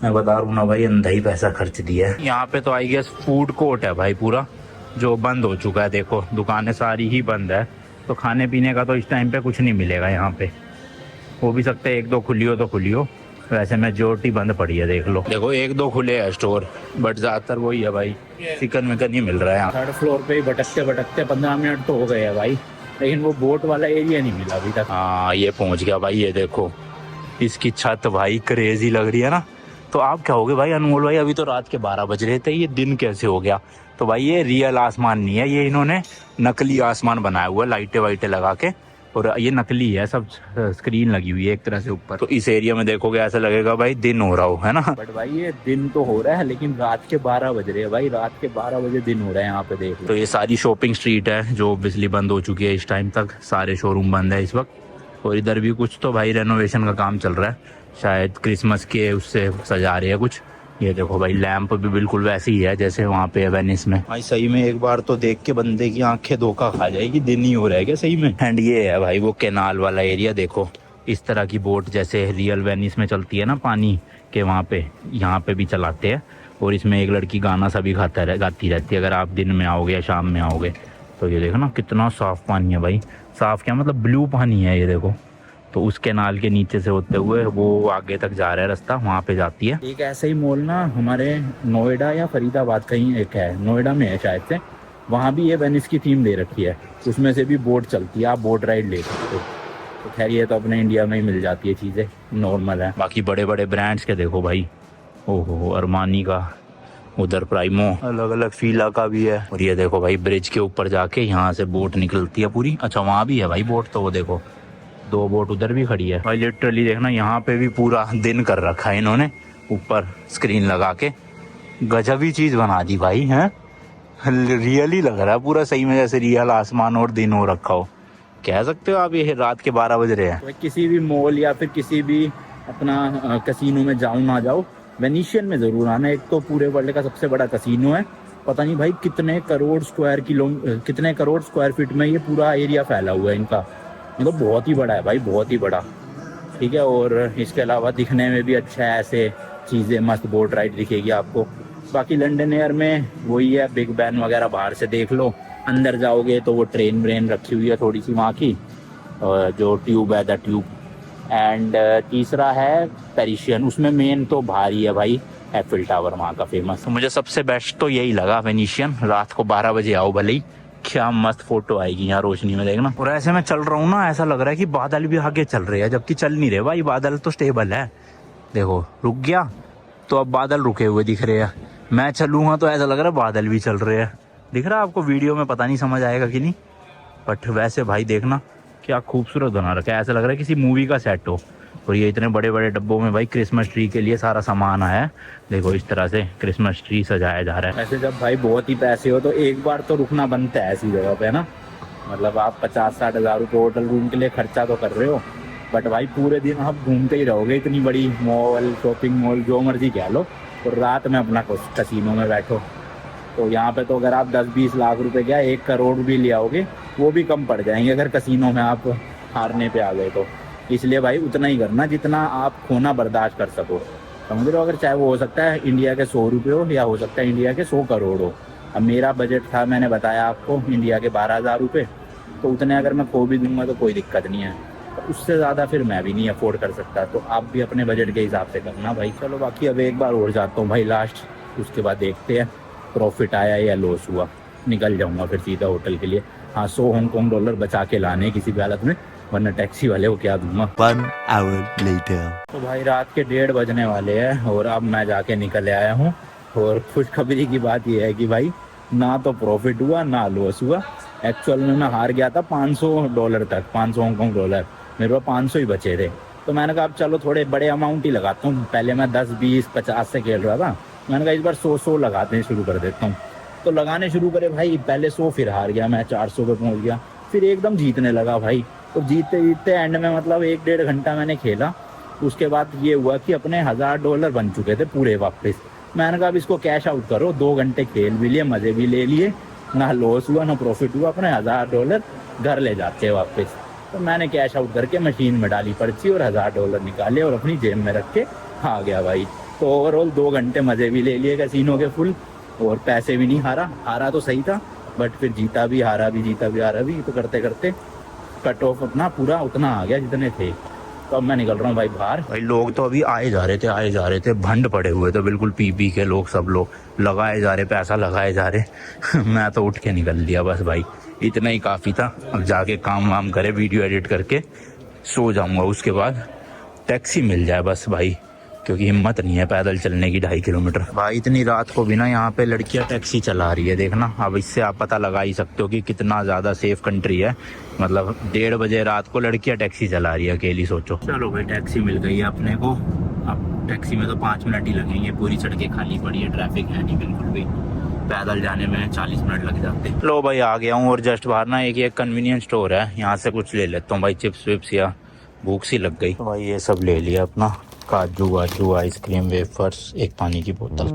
मैं बता रहा हूँ ना भाई, अंधा ही पैसा खर्च दिया है। यहाँ पे तो आई गेस फूड कोर्ट है भाई पूरा, जो बंद हो चुका है। देखो दुकानें सारी ही बंद है, तो खाने पीने का तो इस टाइम पे कुछ नहीं मिलेगा यहाँ पे। हो भी सकता है 1-2 खुली हो तो खुली हो, वैसे मेजोरिटी बंद पड़ी है। देख लो, देखो 1-2 खुले हैं स्टोर, बट ज्यादातर वही है भाई, चिकन विकन ही मिल रहा है यहाँ। 3rd फ्लोर पे ही भटकते 15 मिनट तो हो गए हैं भाई, लेकिन वो बोट वाला एरिया नहीं मिला अभी तक। हाँ ये पहुंच गया भाई, ये देखो इसकी छत भाई क्रेजी लग रही है ना। तो आप क्या होगे भाई अनमोल भाई, अभी तो रात के 12 बज रहे थे, ये दिन कैसे हो गया? तो भाई ये रियल आसमान नहीं है, ये इन्होंने नकली आसमान बनाया हुआ है लाइटें वाइटें लगा के, और ये नकली है, सब स्क्रीन लगी हुई है एक तरह से ऊपर। तो इस एरिया में देखोगे ऐसा लगेगा भाई दिन हो रहा हो, है ना। बट भाई ये दिन तो हो रहा है, लेकिन रात के 12 बज रहे हैं भाई, रात के 12 बजे दिन हो रहा है यहाँ पे, देख लो। तो ये सारी शॉपिंग स्ट्रीट है जो बिजली बंद हो चुकी है इस टाइम तक, सारे शोरूम बंद है इस वक्त। और इधर भी कुछ तो भाई रेनोवेशन का काम चल रहा है, शायद क्रिसमस के उससे सजा रहे हैं कुछ। ये देखो भाई लैंप भी बिल्कुल वैसे ही है जैसे वहाँ पे वेनिस में। भाई सही में एक बार तो देख के बंदे की आंखें धोखा खा जाएगी, दिन ही हो रहा है क्या सही में। एंड ये है भाई वो कैनाल वाला एरिया, देखो इस तरह की बोट जैसे रियल वेनिस में चलती है ना पानी के, वहाँ पे यहाँ पे भी चलाते हैं। और इसमें एक लड़की गाना सा भी गाती रहती है। अगर आप दिन में आओगे या शाम में आओगे तो ये देखो ना कितना साफ पानी है भाई, साफ क्या मतलब ब्लू पानी है ये देखो। तो उस कैनाल के नीचे से होते हुए वो आगे तक जा रहा है रास्ता, वहाँ पे जाती है। एक ऐसा ही मॉल ना हमारे नोएडा या फरीदाबाद कहीं एक है, नोएडा में है शायद से, वहाँ भी ये वेनिस की थीम दे रखी है, उसमें से भी बोट चलती है, आप बोट राइड ले सकते हो। तो खैर ये तो अपने इंडिया में ही मिल जाती है, चीज़ें नॉर्मल है। बाकी बड़े बड़े ब्रांड्स के देखो भाई, ओहो अरमानी का, उधर प्राइमो, अलग अलग फीला का भी है। और ये देखो भाई ब्रिज के ऊपर जाके यहाँ से बोट निकलती है पूरी। अच्छा वहाँ भी है भाई बोट, तो वो देखो 2 बोट उधर भी खड़ी है भाई। लिटरली देखना यहाँ पे भी पूरा दिन कर रखा है इन्होंने, ऊपर स्क्रीन लगा के गजब ही चीज बना दी भाई। है रियल ही लग रहा है पूरा सही में, जैसे रियल आसमान और दिन हो रखा हो, कह सकते हो आप। ये रात के 12 बज रहे हैं। तो किसी भी मॉल या फिर किसी भी अपना कसिनो में जाओ ना जाओ, वेनिशियन में जरूर आना। एक तो पूरे वर्ल्ड का सबसे बड़ा कसिनो है, पता नहीं भाई कितने करोड़ स्क्वायर फीट में ये पूरा एरिया फैला हुआ है इनका, मतलब बहुत ही बड़ा है भाई, बहुत ही बड़ा। ठीक है, और इसके अलावा दिखने में भी अच्छा है, ऐसे चीज़ें मस्त बोट राइड दिखेगी आपको। बाकी लंदन एयर में वही है, बिग बैन वगैरह बाहर से देख लो, अंदर जाओगे तो वो ट्रेन व्रेन रखी हुई है थोड़ी सी वहाँ की, और जो ट्यूब है द ट्यूब। एंड तीसरा है पेरिशियन, उसमें मेन तो भारी है भाई एफिल टावर वहाँ का फेमस। तो मुझे सबसे बेस्ट तो यही लगा वेनिशियन। रात को 12 बजे आओ भले ही, क्या मस्त फोटो आएगी यहाँ रोशनी में, देखना। और ऐसे में चल रहा हूँ ना, ऐसा लग रहा है कि बादल भी आगे चल रहे हैं, जबकि चल नहीं रहे भाई, बादल तो स्टेबल है। देखो रुक गया तो अब बादल रुके हुए दिख रहे हैं, मैं चलूंगा तो ऐसा लग रहा है बादल भी चल रहे हैं। दिख रहा है आपको वीडियो में, पता नहीं समझ आएगा कि नहीं, बट वैसे भाई देखना क्या खूबसूरत बना रखा है, ऐसा लग रहा है किसी मूवी का सेट हो। और ये इतने बड़े बड़े डब्बों में भाई क्रिसमस ट्री के लिए सारा सामान आया है, देखो इस तरह से क्रिसमस ट्री सजाया जा रहा है। ऐसे जब भाई बहुत ही पैसे हो तो एक बार तो रुकना बनता है ऐसी जगह पे ना, मतलब आप 50-60 हज़ार रुपये होटल रूम के लिए खर्चा तो कर रहे हो, बट भाई पूरे दिन आप घूमते ही रहोगे, इतनी बड़ी मॉल, शॉपिंग मॉल, जो मर्जी कह लो, और रात में अपना कसीनो में बैठो। तो यहाँ पे तो अगर आप 10-20 लाख रुपए क्या 1 करोड़ भी ले आओगे वो भी कम पड़ जाएंगे अगर कसीनो में आप हारने पे आ गए तो। इसलिए भाई उतना ही करना जितना आप खोना बर्दाश्त कर सको, समझ रहे हो। अगर चाहे वो हो सकता है इंडिया के 100 रुपये हो या हो सकता है इंडिया के 100 करोड़ हो। अब मेरा बजट था, मैंने बताया आपको, इंडिया के 12,000 रुपये, तो उतने अगर मैं खो भी दूंगा तो कोई दिक्कत नहीं है। उससे ज़्यादा फिर मैं भी नहीं अफोर्ड कर सकता। तो आप भी अपने बजट के हिसाब से करना भाई। चलो बाकी अब एक बार और जाता हूँ भाई लास्ट, उसके बाद देखते हैं प्रॉफिट आया या लॉस हुआ। निकल जाऊँगा फिर सीधा होटल के लिए। हाँ, 100 हांगकॉन्ग डॉलर बचा के लाने किसी भी हालत में, वरना टैक्सी वाले को क्या दूंगा। 1 hour later. तो भाई रात के 1:30 बजने वाले हैं और अब मैं जाके निकल आया हूँ। और खुशखबरी की बात यह है कि भाई ना तो प्रॉफिट हुआ ना लॉस हुआ। एक्चुअल में मैं हार गया था $500 तक, 500 हांगकॉन्ग डॉलर। मेरे पास 500 ही बचे थे। तो मैंने कहा अब चलो थोड़े बड़े अमाउंट ही लगाता हूँ। पहले मैं 10, 20, 50 से खेल रहा था। मैंने कहा इस बार 100 लगाते शुरू कर देता हूँ। तो लगाने शुरू करे भाई, पहले 100 फिर हार गया मैं, 400 पे पहुँच गया। फिर एकदम जीतने लगा भाई। तो जीतते जीतते एंड में मतलब 1-1.5 घंटा मैंने खेला। उसके बाद ये हुआ कि अपने $1000 बन चुके थे पूरे वापस। मैंने कहा अब इसको कैश आउट करो। 2 घंटे खेल भी लिए, मज़े भी ले लिए, ना लॉस हुआ ना प्रॉफिट हुआ। अपने $1000 घर ले जाते हैं वापस। तो मैंने कैश आउट करके मशीन में डाली पर्ची और $1000 निकाले और अपनी जेब में रख के आ गया भाई। तो ओवरऑल 2 घंटे मज़े भी ले लिए कैसीनो के फुल, और पैसे भी नहीं हारा। हारा तो सही था बट फिर जीता भी, हारा भी, जीता भी, हारा भी। तो करते करते कट ऑफ अपना पूरा उतना आ गया जितने थे। तो अब मैं निकल रहा हूँ भाई बाहर। भाई लोग तो अभी आए जा रहे थे, भंड पड़े हुए थे बिल्कुल, पी के लोग, सब लोग लगाए जा रहे, पैसा लगाए जा रहे। मैं तो उठ के निकल लिया बस भाई, इतना ही काफ़ी था। अब जाके काम वाम करे, वीडियो एडिट करके सो जाऊंगा। उसके बाद टैक्सी मिल जाए बस भाई, क्योंकि हिम्मत नहीं है पैदल चलने की 2.5 किलोमीटर। भाई इतनी रात को भी ना यहाँ पे लड़कियाँ टैक्सी चला रही है, देखना। अब इससे आप पता लगा ही सकते हो कि कितना ज़्यादा सेफ कंट्री है। मतलब 1:30 बजे रात को लड़कियाँ टैक्सी चला रही है अकेली, सोचो। चलो भाई टैक्सी मिल गई है अपने को। अब टैक्सी में तो 5 मिनट ही लगेंगे, पूरी सड़कें खाली पड़ी है, ट्रैफिक है नहीं बिल्कुल भी। पैदल जाने में 40 मिनट लग जाते। लो भाई आ गया हूँ, और जस्ट बाहर ना एक कन्वीनियंस स्टोर है, यहाँ से कुछ ले लेता हूँ भाई, चिप्स विप्स, या भूख सी लग गई। तो भाई ये सब ले लिया अपना, काजू वाजू, आइसक्रीम, वेफर्स, एक पानी की बोतल।